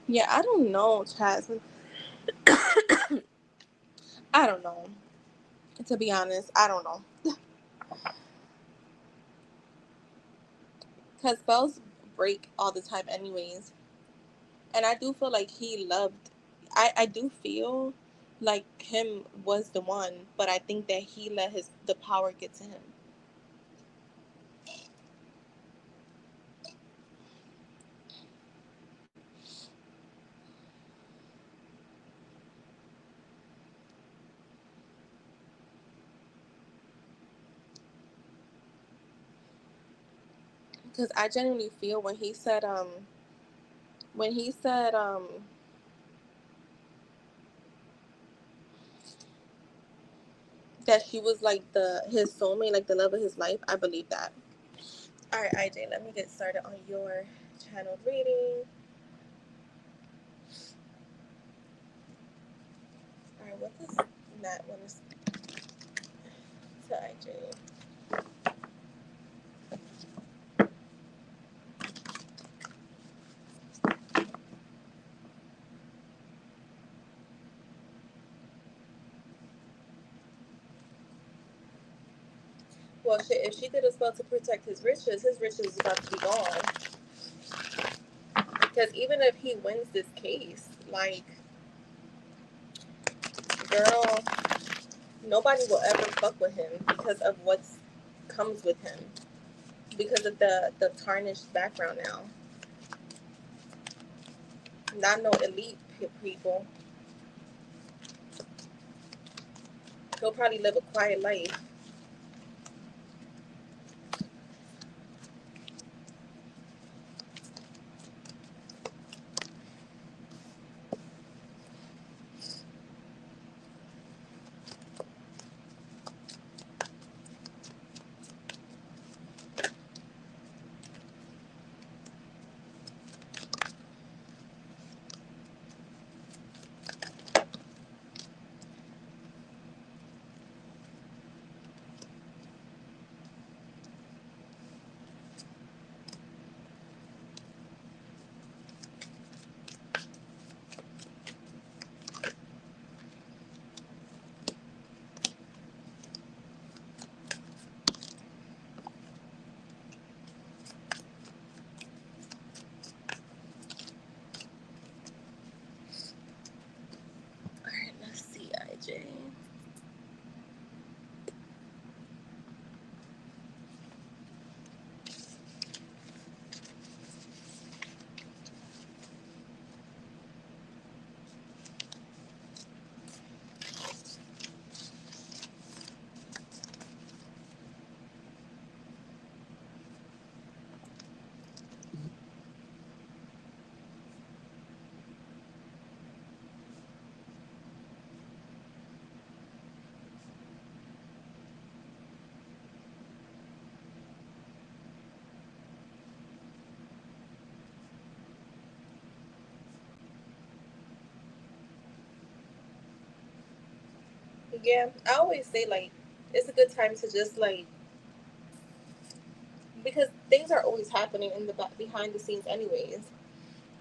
yeah, I don't know, Chaz. I don't know. To be honest, I don't know. Because spells break all the time, anyways. And I do feel like he loved. I do feel like him was the one, but I think that he let the power get to him. Because I genuinely feel when he said that she was like his soulmate, like the love of his life, I believe that. All right, IJ, let me get started on your channel reading. All right, what does that one is to IJ? Well, shit, if she did a spell to protect his riches is about to be gone. Because even if he wins this case, like, girl, nobody will ever fuck with him because of what comes with him. Because of the tarnished background now. Not no elite people. He'll probably live a quiet life. Alright, let's see, IJ. Yeah, I always say, like, it's a good time to just, like, because things are always happening in the back, behind the scenes anyways.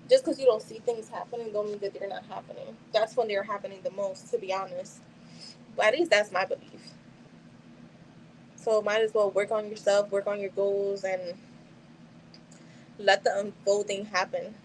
Just because you don't see things happening don't mean that they're not happening. That's when they're happening the most, to be honest. But at least that's my belief. So might as well work on yourself, work on your goals, and let the unfolding happen.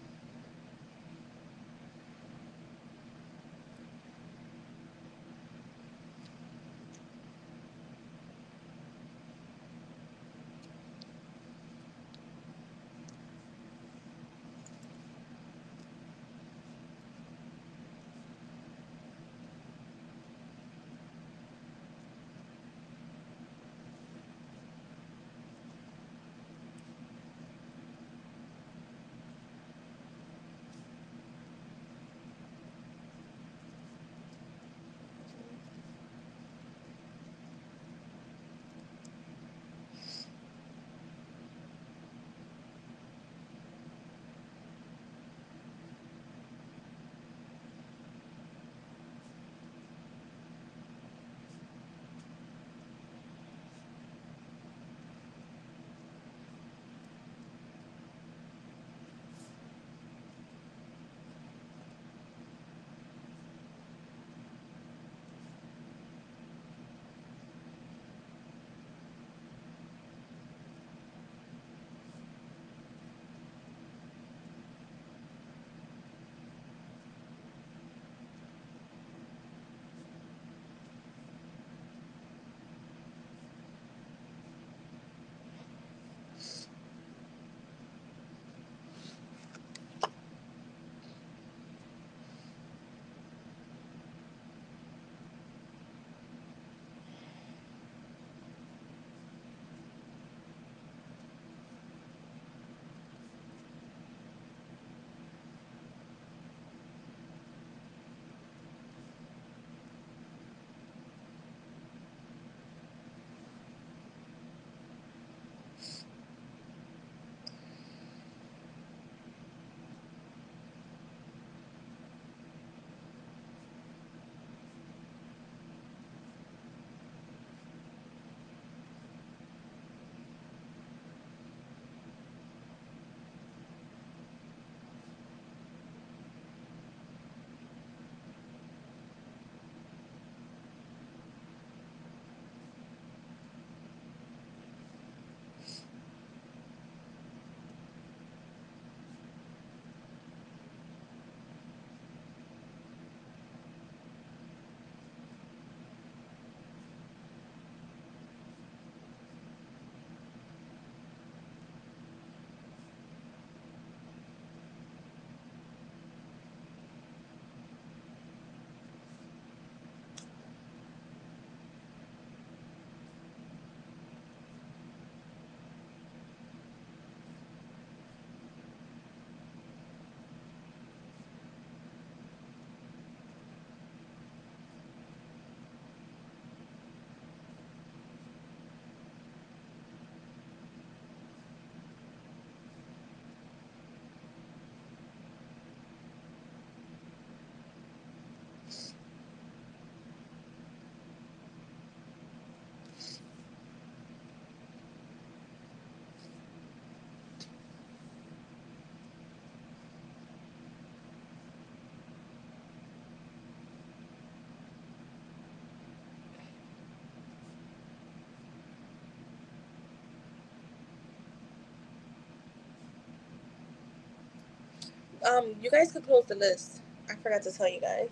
You guys could close the list. I forgot to tell you guys.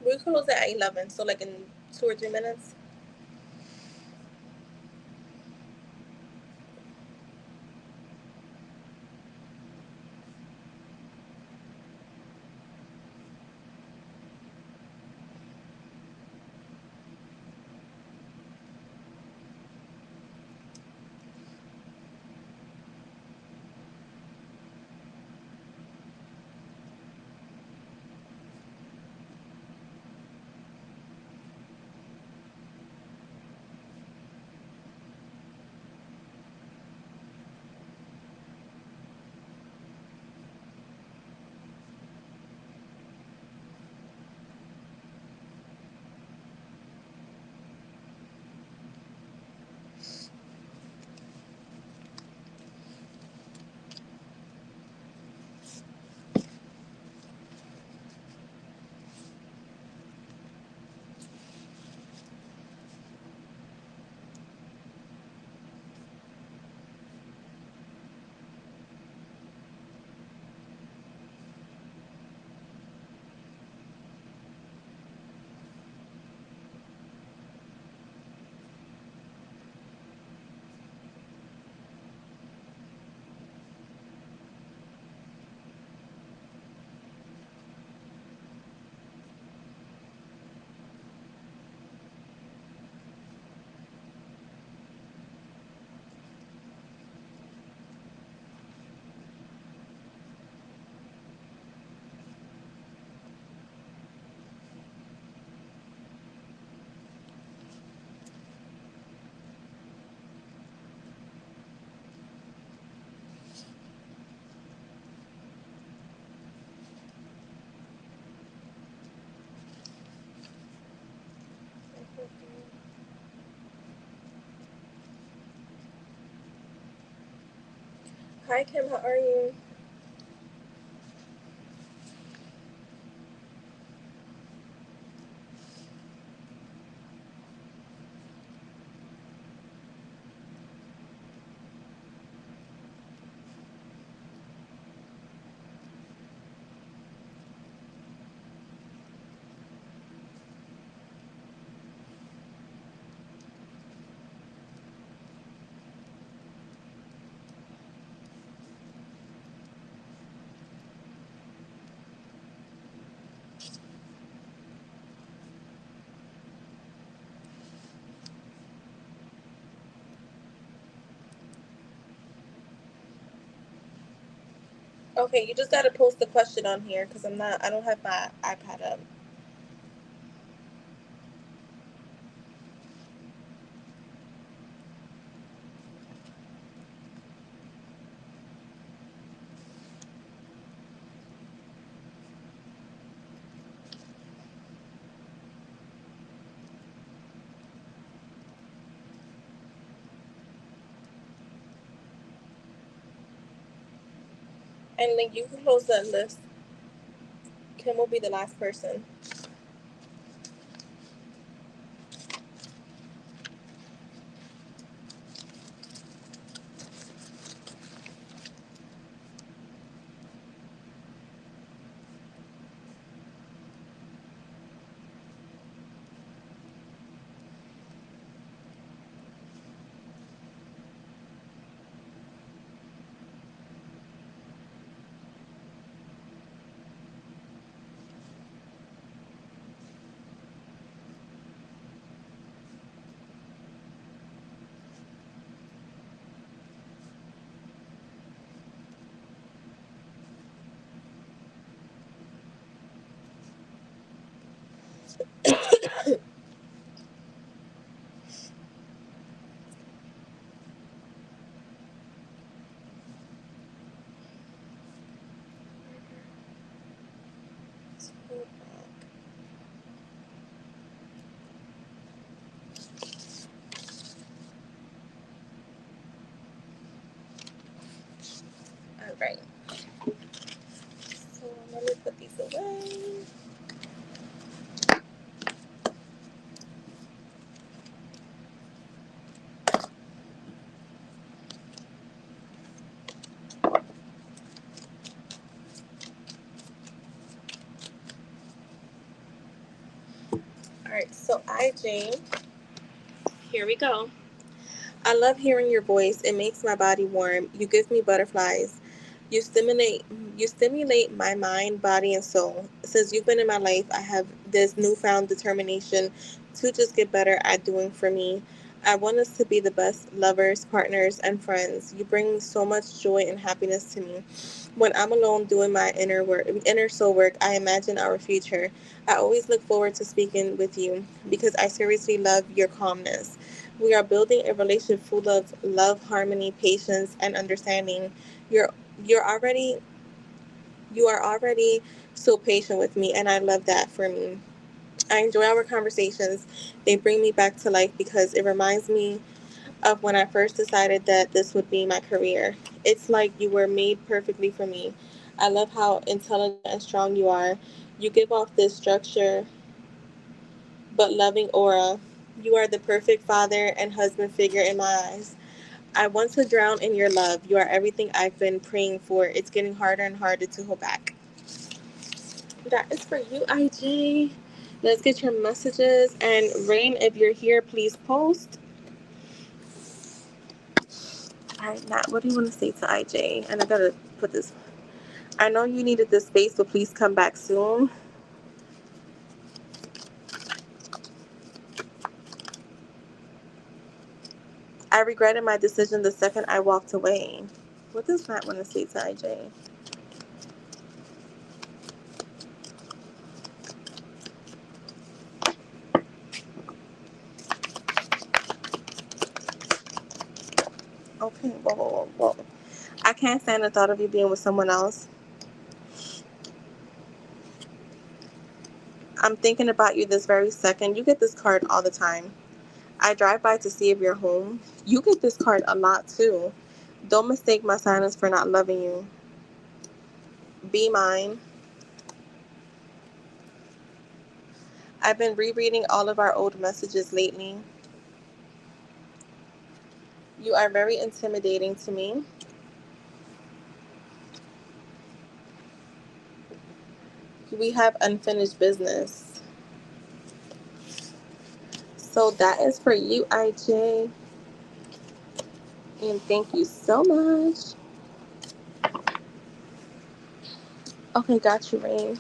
We close at 11, so like in 2 or 3 minutes. Hi Kim, how are you? Okay, you just gotta post the question on here because I don't have my iPad up. And then you can close that list. Kim will be the last person. All right. So let me put these away. Alright, so IJ, here we go. I love hearing your voice. It makes my body warm. You give me butterflies. You stimulate you stimulate my mind, body, and soul. Since you've been in my life, I have this newfound determination to just get better at doing for me. I want us to be the best lovers, partners, and friends. You bring so much joy and happiness to me. When I'm alone doing my inner soul work, I imagine our future. I always look forward to speaking with you because I seriously love your calmness. We are building a relationship full of love, harmony, patience, and understanding. You're you're already you are already so patient with me, and I love that for me. I enjoy our conversations. They bring me back to life because it reminds me of when I first decided that this would be my career. It's like you were made perfectly for me. I love how intelligent and strong you are. You give off this structure but loving aura. You are the perfect father and husband figure in my eyes. I want to drown in your love. You are everything I've been praying for. It's getting harder and harder to hold back. That is for you, IJ. Let's get your messages. And Rain, if you're here, please post. All right, Nat, what do you want to say to IJ? And I gotta put this. I know you needed this space, so please come back soon. I regretted my decision the second I walked away. What does Nat want to say to IJ? Okay, whoa. I can't stand the thought of you being with someone else. I'm thinking about you this very second. You get this card all the time. I drive by to see if you're home. You get this card a lot too. Don't mistake my silence for not loving you. Be mine. I've been rereading all of our old messages lately. You are very intimidating to me. We have unfinished business. So that is for you, IJ. And thank you so much. Okay, got you, Rain.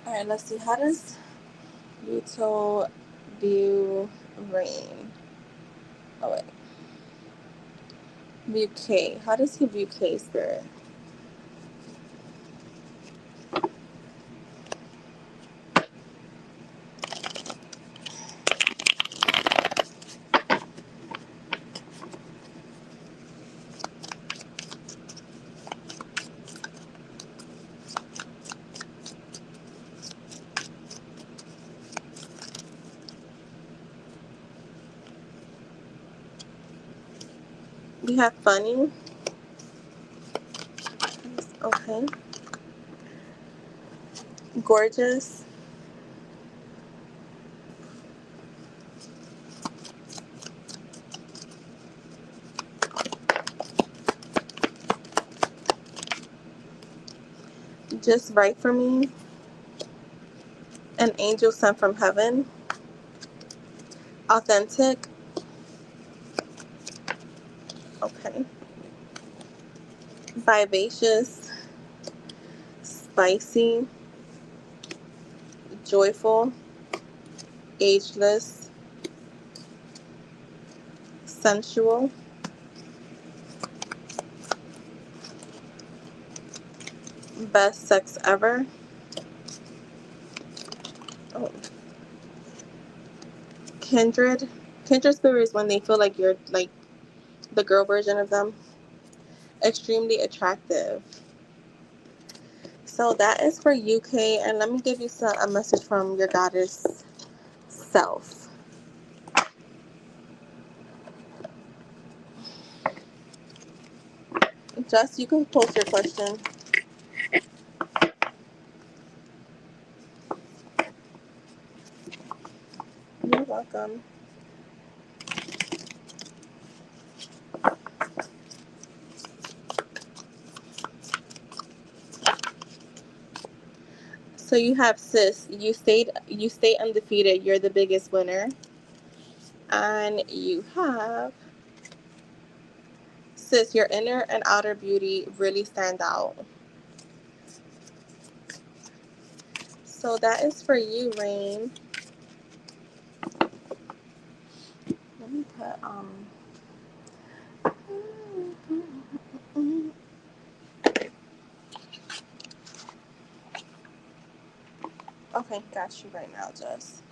All right, let's see. How does Yuto view Rain? Oh, wait. View K. How does he view K, Spirit? We have funny. Okay. Gorgeous. Just right for me. An angel sent from heaven. Authentic. Okay. Vivacious. Spicy. Joyful. Ageless. Sensual. Best sex ever. Oh. Kindred. Kindred spirit is when they feel like you're like the girl version of them. Extremely attractive. So that is for UK, and let me give you a message from your goddess self. Just, you can post your question. You're welcome. So you have sis, you stay undefeated, you're the biggest winner. And you have sis, your inner and outer beauty really stand out. So that is for you, Rain. Let me put okay, got you right now, Jess.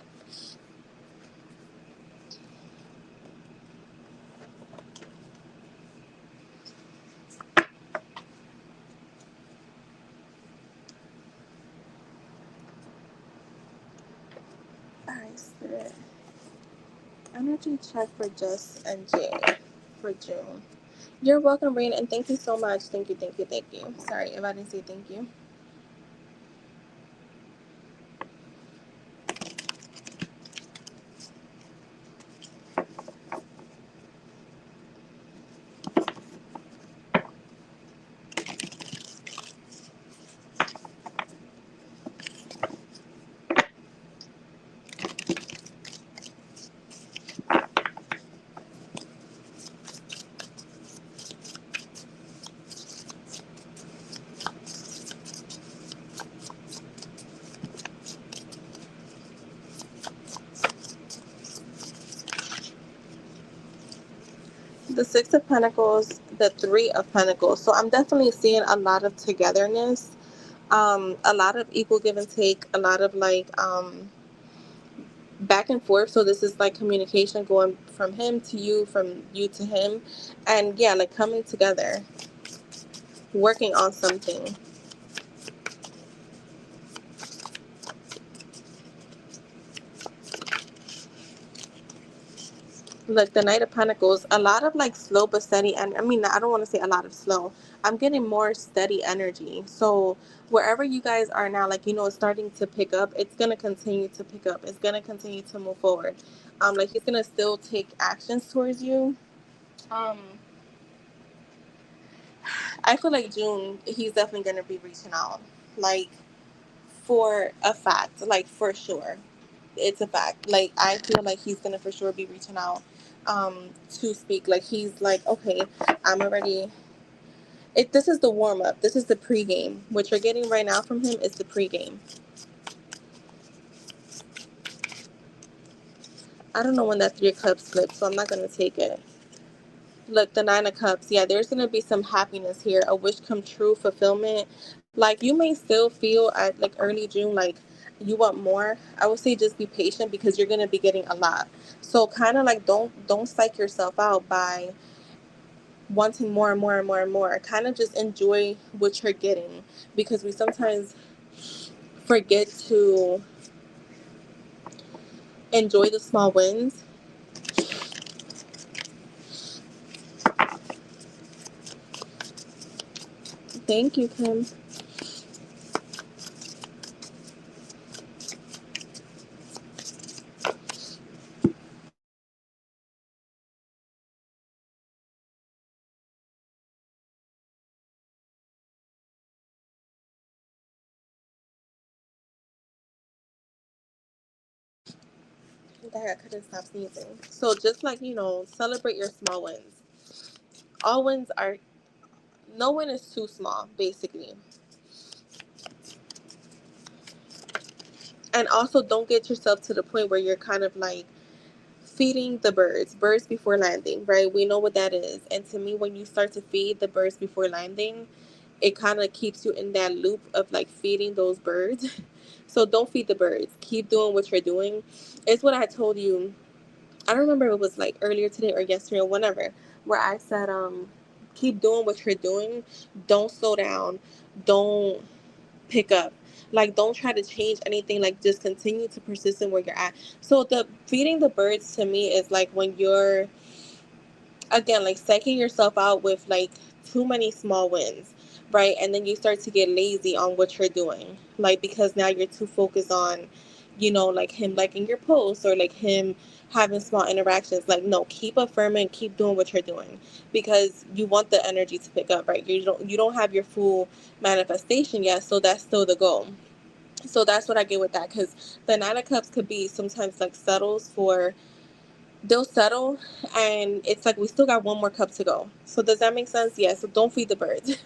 Alright, Spirit. Energy check for Jess and Jay for June. You're welcome, Rain, and thank you so much. Thank you, thank you, thank you. Sorry if I didn't say thank you. The Six of Pentacles, the Three of Pentacles. So I'm definitely seeing a lot of togetherness, a lot of equal give and take, a lot of like back and forth. So this is like communication going from him to you, from you to him, and yeah, like coming together, working on something. Like the Knight of Pentacles, a lot of like slow but steady, and I mean, I don't want to say a lot of slow. I'm getting more steady energy. So wherever you guys are now, like, you know, it's starting to pick up. It's gonna continue to pick up. It's gonna continue to move forward. Like he's gonna still take actions towards you. Um, I feel like June, he's definitely gonna be reaching out, like for a fact, like for sure. It's a fact. Like I feel like he's gonna for sure be reaching out to speak. Like he's like, okay, I'm already this is the warm up. This is the pregame. What you're getting right now from him is the pregame. I don't know when that Three of Cups flips, so I'm not gonna take it. Look, the Nine of Cups. Yeah, there's gonna be some happiness here, a wish come true, fulfillment. Like you may still feel at like early June like you want more. I would say just be patient because you're gonna be getting a lot. So kind of like don't psych yourself out by wanting more and more and more and more. Kind of just enjoy what you're getting because we sometimes forget to enjoy the small wins. Thank you, Kim. Dang, I couldn't stop sneezing. So just like, you know, celebrate your small wins. All wins are, no win is too small, basically. And also don't get yourself to the point where you're kind of like feeding the birds before landing, right? We know what that is. And to me, when you start to feed the birds before landing, it kind of keeps you in that loop of like feeding those birds. So don't feed the birds. Keep doing what you're doing. It's what I told you. I don't remember if it was like earlier today or yesterday or whenever, where I said, keep doing what you're doing. Don't slow down. Don't pick up. Like, don't try to change anything. Like, just continue to persist in where you're at. So the feeding the birds to me is like when you're, again, like psyching yourself out with like too many small wins, right? And then you start to get lazy on what you're doing, like because now you're too focused on, like him liking your posts or like him having small interactions. Like, no, keep affirming, keep doing what you're doing, because you want the energy to pick up, right? You don't have your full manifestation yet, so that's still the goal. So that's what I get with that, because the Nine of Cups could be sometimes like settles for, they'll settle, and it's like we still got one more cup to go. So does that make sense? Yeah. So don't feed the birds.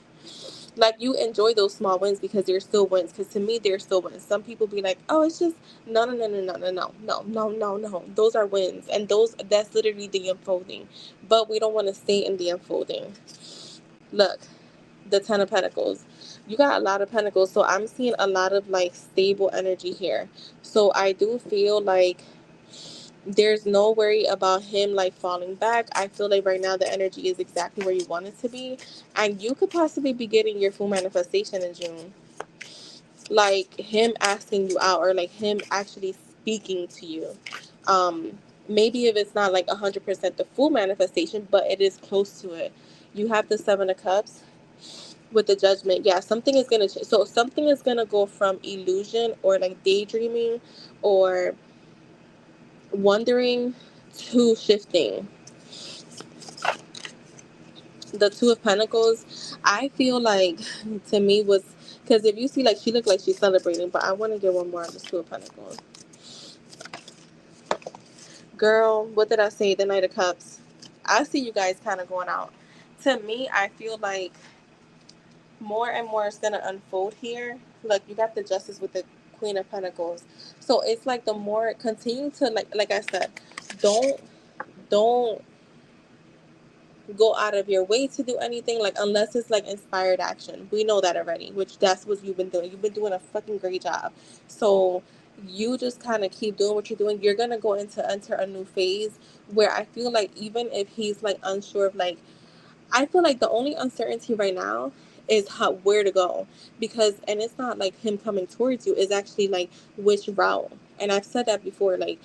Like, you enjoy those small wins because they're still wins. Because to me, they're still wins. Some people be like, oh, it's just no, no, no, no, no, no, no, no, no, no, no. Those are wins, and that's literally the unfolding. But we don't want to stay in the unfolding. Look, the Ten of Pentacles. You got a lot of pentacles, so I'm seeing a lot of like stable energy here. So I do feel like there's no worry about him like falling back. I feel like right now the energy is exactly where you want it to be, and you could possibly be getting your full manifestation in June. Like him asking you out, or like him actually speaking to you. Maybe if it's not like 100% the full manifestation, but it is close to it. You have the Seven of Cups with the Judgment. Yeah, something is gonna change. So something is gonna go from illusion or like daydreaming or wondering to shifting. The Two of Pentacles, I feel like to me was, because if you see, like, she looked like she's celebrating, but I want to get one more on this Two of Pentacles. Girl, what did I say? The Knight of Cups. I see you guys kind of going out. To me, I feel like more and more is going to unfold here. Look, you got the Justice with the Queen of Pentacles. So it's like the more, continue to, like I said, don't go out of your way to do anything, like unless it's like inspired action. We know that already, which that's what you've been doing. You've been doing a fucking great job. So you just kind of keep doing what you're doing. You're gonna go into enter a new phase where I feel like even if he's like unsure of like, I feel like the only uncertainty right now is where to go, because, and it's not like him coming towards you, it's actually like which route. And I've said that before, like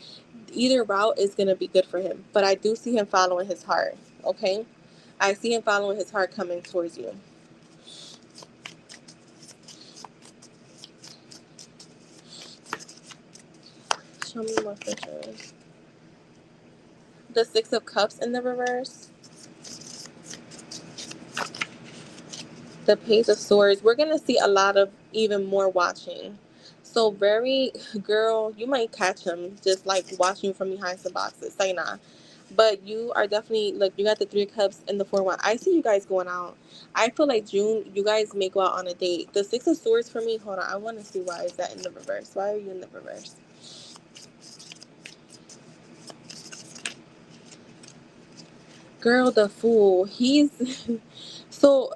either route is going to be good for him, but I do see him following his heart. Okay, I see him following his heart coming towards you. Show me more pictures. The Six of Cups in the reverse. The Page of Swords. We're going to see a lot of even more watching. So very, girl, you might catch him just like watching from behind some boxes. Say nah. But you are definitely, look, you got the Three of Cups and the Four of Wands. I see you guys going out. I feel like June, you guys may go out on a date. The Six of Swords for me, hold on, I want to see why is that in the reverse. Why are you in the reverse? Girl, the Fool. He's so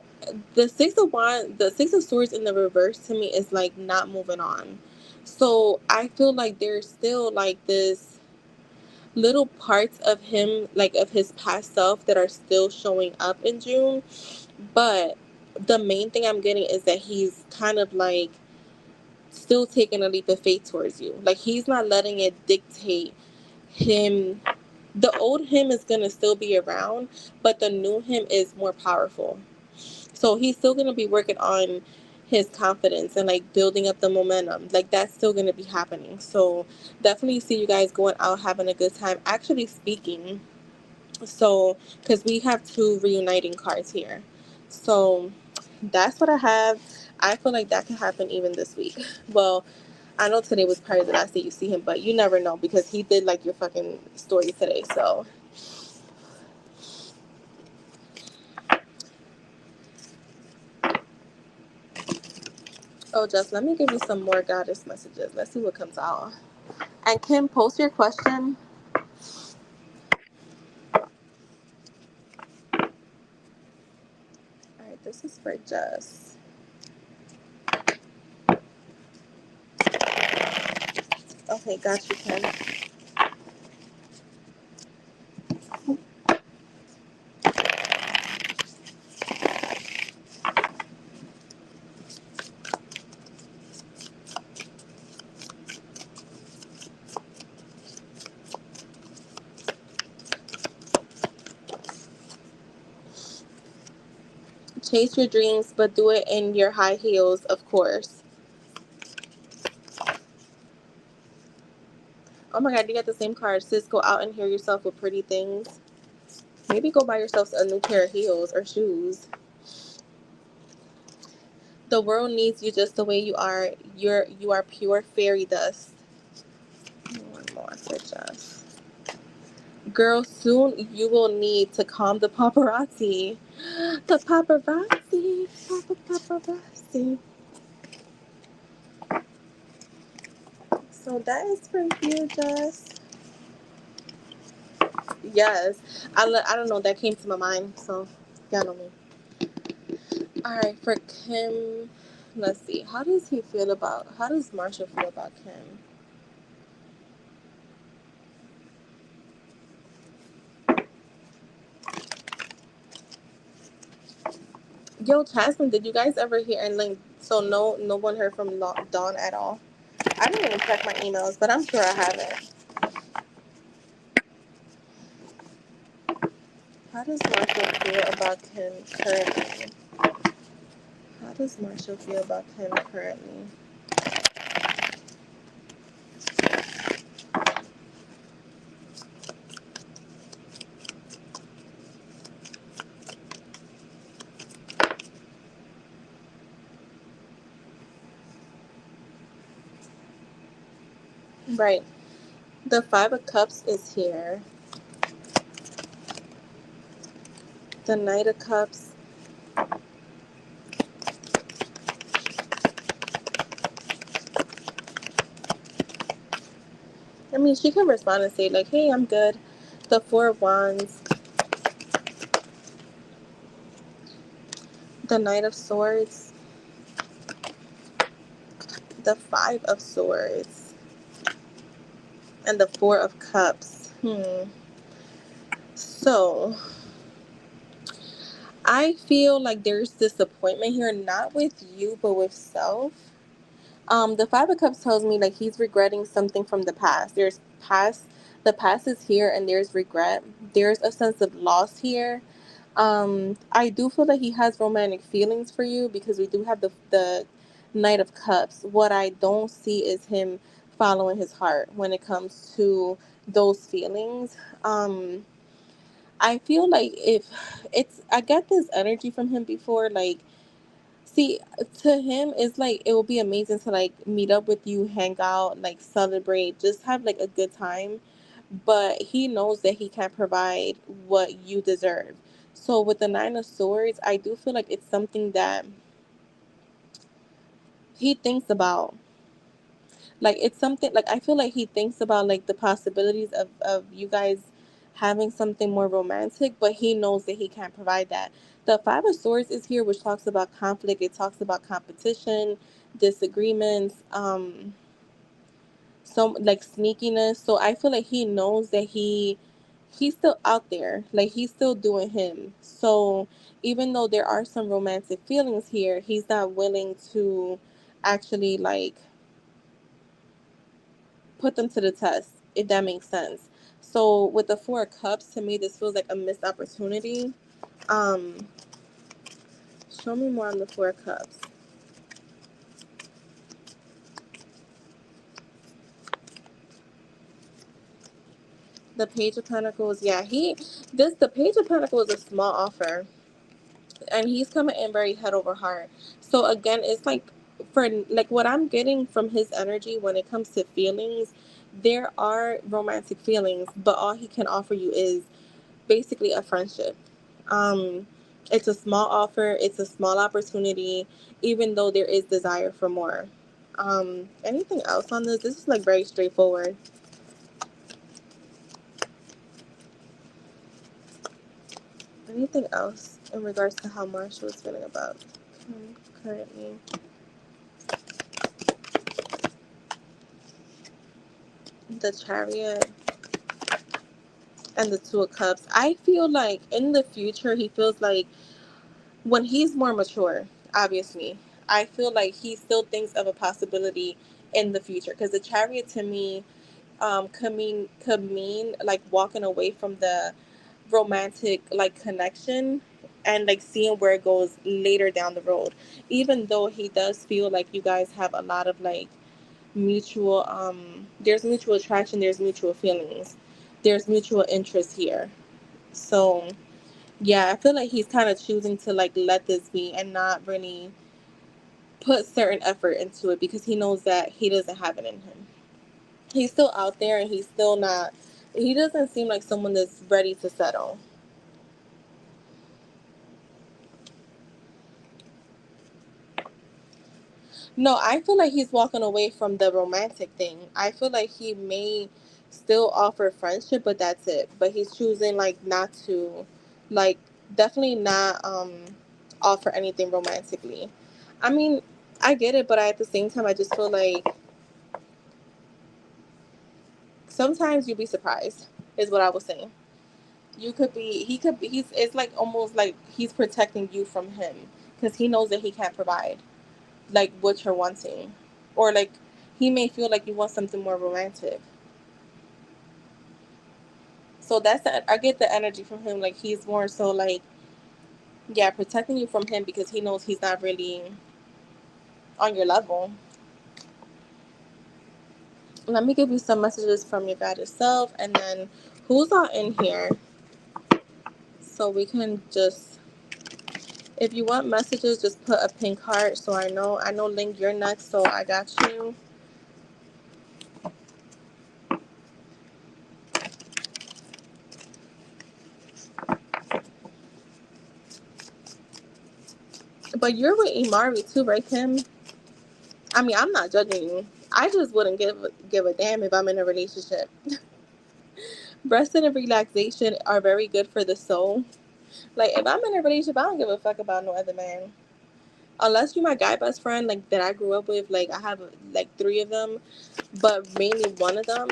the Six of Swords in the reverse to me is like not moving on. So I feel like there's still like this little parts of him, like of his past self, that are still showing up in June. But the main thing I'm getting is that he's kind of like still taking a leap of faith towards you. Like he's not letting it dictate him. The old him is going to still be around, but the new him is more powerful. So he's still going to be working on his confidence and like building up the momentum. Like that's still going to be happening. So definitely see you guys going out having a good time, actually speaking. So because we have two reuniting cards here. So that's what I have. I feel like that could happen even this week. Well, I know today was probably the last day you see him, but you never know because he did like your fucking story today. So oh, just let me give you some more goddess messages. Let's see what comes out. And Kim, post your question. All right, this is for Jess. Okay, got you, Kim. Chase your dreams, but do it in your high heels, of course. Oh my god, you got the same card. Sis, go out and hear yourself with pretty things. Maybe go buy yourself a new pair of heels or shoes. The world needs you just the way you are. You are pure fairy dust. One more for just. Girl, soon you will need to calm the paparazzi. The paparazzi. Paparazzi. So that is for you, just. Yes. I don't know. That came to my mind. So, y'all know me. Alright, for Kim. Let's see. How does Marsha feel about Kim? Yo, Jasmine, did you guys ever hear? And like, so no one heard from Dawn at all. I didn't even check my emails, but I'm sure I haven't. How does Marshall feel about Kim currently? How does Marshall feel about Kim currently? Right. The Five of Cups is here. The Knight of Cups. I mean, she can respond and say like, "Hey, I'm good." The Four of Wands. The Knight of Swords. The Five of Swords. And the Four of Cups. So, I feel like there's disappointment here, not with you, but with self. The Five of Cups tells me like he's regretting something from the past. The past is here, and there's regret. There's a sense of loss here. I do feel that he has romantic feelings for you because we do have the Knight of Cups. What I don't see is him following his heart when it comes to those feelings. I feel like if I got this energy from him before, like, see, to him, it's like it will be amazing to like meet up with you, hang out, like celebrate, just have like a good time. But he knows that he can't provide what you deserve. So with the Nine of Swords, I do feel like it's something that he thinks about. Like it's something like I feel like he thinks about like the possibilities of you guys having something more romantic, but he knows that he can't provide that. The Five of Swords is here, which talks about conflict. It talks about competition, disagreements, some like sneakiness. So I feel like he knows that he's still out there, like he's still doing him. So even though there are some romantic feelings here, he's not willing to actually like put them to the test, if that makes sense. So with the Four of Cups, to me, this feels like a missed opportunity. Um, Show me more on the Four of Cups. The Page of Pentacles, yeah, the Page of Pentacles is a small offer, and he's coming in very head over heart. So again, it's like for like what I'm getting from his energy when it comes to feelings, there are romantic feelings, but all he can offer you is basically a friendship. Um, it's a small offer, it's a small opportunity, even though there is desire for more. Anything else on this? This is like very straightforward. Anything else in regards to how Marshall is feeling about currently? The Chariot and the Two of Cups. I feel like in the future, he feels like when he's more mature, obviously, I feel like he still thinks of a possibility in the future. Because the Chariot to me could mean like walking away from the romantic like connection and like seeing where it goes later down the road. Even though he does feel like you guys have a lot of like mutual there's mutual attraction, there's mutual feelings, there's mutual interest here. So yeah, I feel like he's kind of choosing to like let this be and not really put certain effort into it because he knows that he doesn't have it in him. He's still out there and he's still not, he doesn't seem like someone that's ready to settle. No, I feel like he's walking away from the romantic thing. I feel like he may still offer friendship, but that's it. But he's choosing like not to, like definitely not offer anything romantically. I mean, I get it, but at the same time, I just feel like sometimes you'd be surprised. Is what I was saying. You could be, he could be. He's. It's like almost like he's protecting you from him because he knows that he can't provide like what you're wanting, or like he may feel like you want something more romantic. So that's the, I get the energy from him. Like he's more so like, yeah, protecting you from him because he knows he's not really on your level. Let me give you some messages from your guided self, and then who's all in here, so we can just. If you want messages, just put a pink heart. So I know. I know, Link, you're next, so I got you. But you're with Imari too, right, Kim? I mean, I'm not judging you. I just wouldn't give a damn if I'm in a relationship. Rest and relaxation are very good for the soul. Like if I'm in a relationship, I don't give a fuck about no other man. Unless you're my guy best friend, like that I grew up with. Like I have like three of them, but mainly one of them.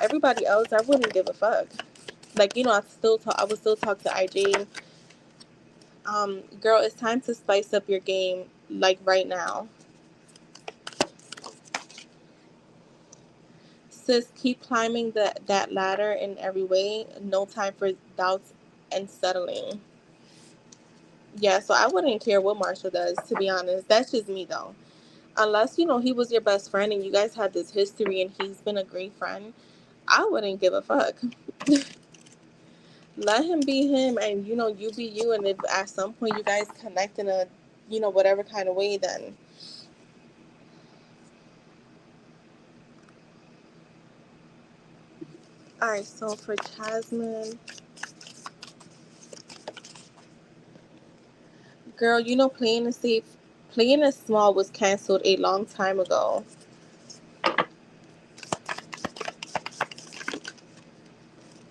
Everybody else, I wouldn't give a fuck. Like I would still talk to IJ. Girl, it's time to spice up your game. Like right now, sis. Keep climbing that ladder in every way. No time for doubts and settling. Yeah, so I wouldn't care what Marshall does, to be honest. That's just me, though. Unless, he was your best friend and you guys had this history and he's been a great friend, I wouldn't give a fuck. Let him be him and, you be you. And if at some point you guys connect in a, whatever kind of way, then. All right, so for Jasmine, girl, playing it small was canceled a long time ago.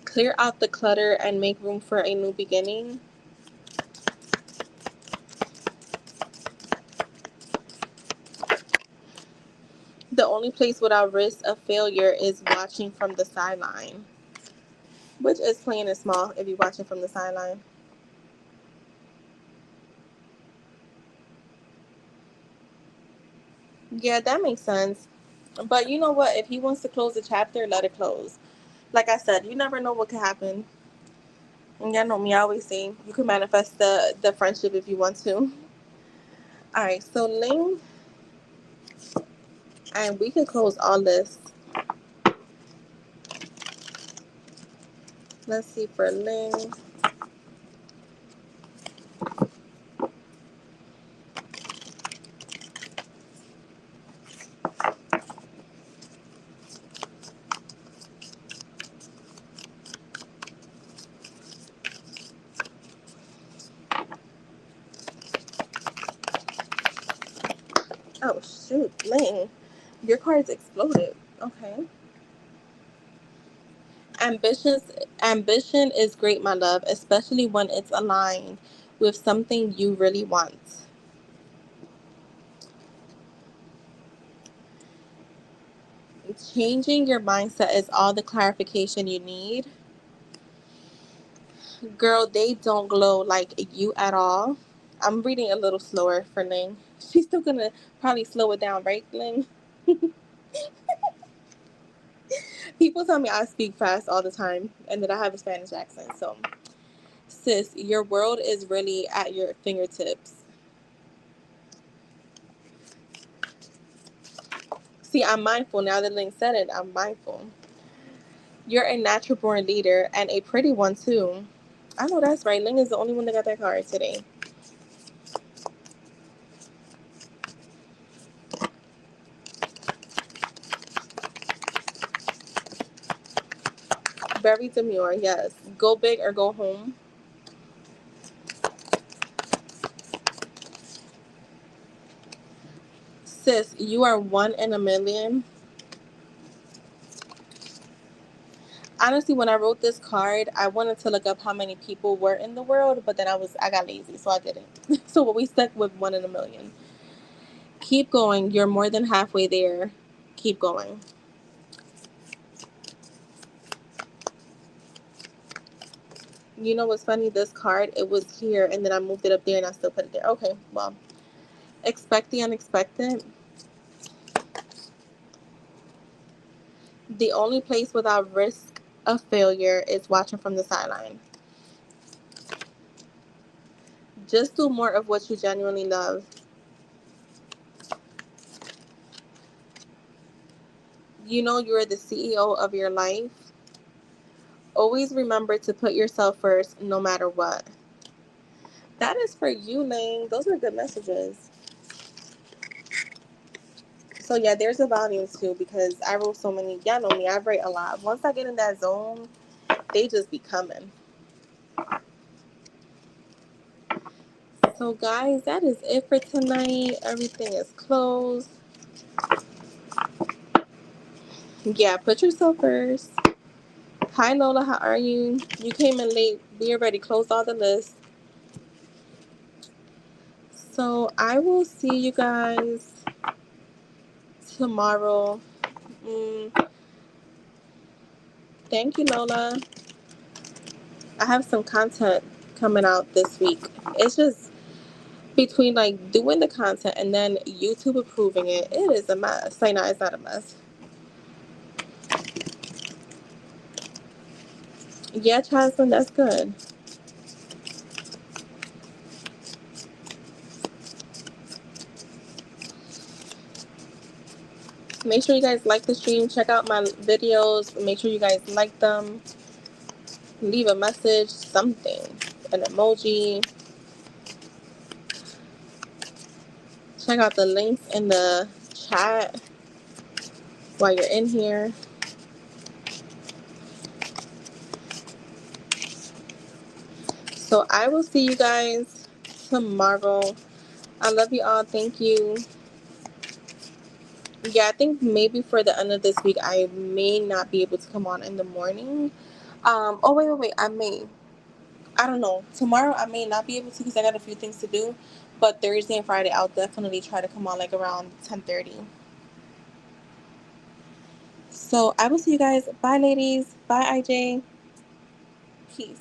Clear out the clutter and make room for a new beginning. The only place without risk of failure is watching from the sideline, which is playing it small if you're watching from the sideline. Yeah, that makes sense. But you know what? If he wants to close the chapter, let it close. Like I said, you never know what could happen. And y'all know me, I always say you can manifest the friendship if you want to. All right, so Ling, and we can close all this. Let's see for Ling. Oh shoot, Ling, your cards exploded. Okay. Ambitions Ambition is great, my love, especially when it's aligned with something you really want. Changing your mindset is all the clarification you need. Girl, they don't glow like you at all. I'm reading a little slower for Ling. She's still gonna probably slow it down, right, Ling? People tell me I speak fast all the time and that I have a Spanish accent. So Sis, your world is really at your fingertips. See, I'm mindful. Now that Link said it, I'm mindful. You're a natural born leader and a pretty one, too. I know that's right. Ling is the only one that got that card today. Very demure, yes. Go big or go home. Sis, you are one in a million. Honestly, when I wrote this card, I wanted to look up how many people were in the world, but then I got lazy, so I didn't. So we stuck with one in a million. Keep going. You're more than halfway there. Keep going. You know what's funny? This card, it was here, and then I moved it up there, and I still put it there. Okay, well, expect the unexpected. The only place without risk of failure is watching from the sideline. Just do more of what you genuinely love. You know you're the CEO of your life. Always remember to put yourself first no matter what. That is for you, Lane. Those are good messages. So yeah, there's a volume too because I wrote so many. Y'all know me, I write a lot. Once I get in that zone, they just be coming. So guys, that is it for tonight. Everything is closed. Yeah, put yourself first. Hi Lola, how are you? You came in late. We already closed all the lists. So I will see you guys tomorrow. Thank you, Lola. I have some content coming out this week. It's just between like doing the content and then YouTube approving it. It is a mess. Like, no, it's not a mess. Yeah, Jasmine, that's good. Make sure you guys like the stream. Check out my videos. Make sure you guys like them. Leave a message, something, an emoji. Check out the links in the chat while you're in here. So I will see you guys tomorrow. I love you all. Thank you. Yeah, I think maybe for the end of this week, I may not be able to come on in the morning. Oh, wait. I don't know. Tomorrow, I may not be able to because I got a few things to do. But Thursday and Friday, I'll definitely try to come on like around 10:30. So I will see you guys. Bye, ladies. Bye, IJ. Peace.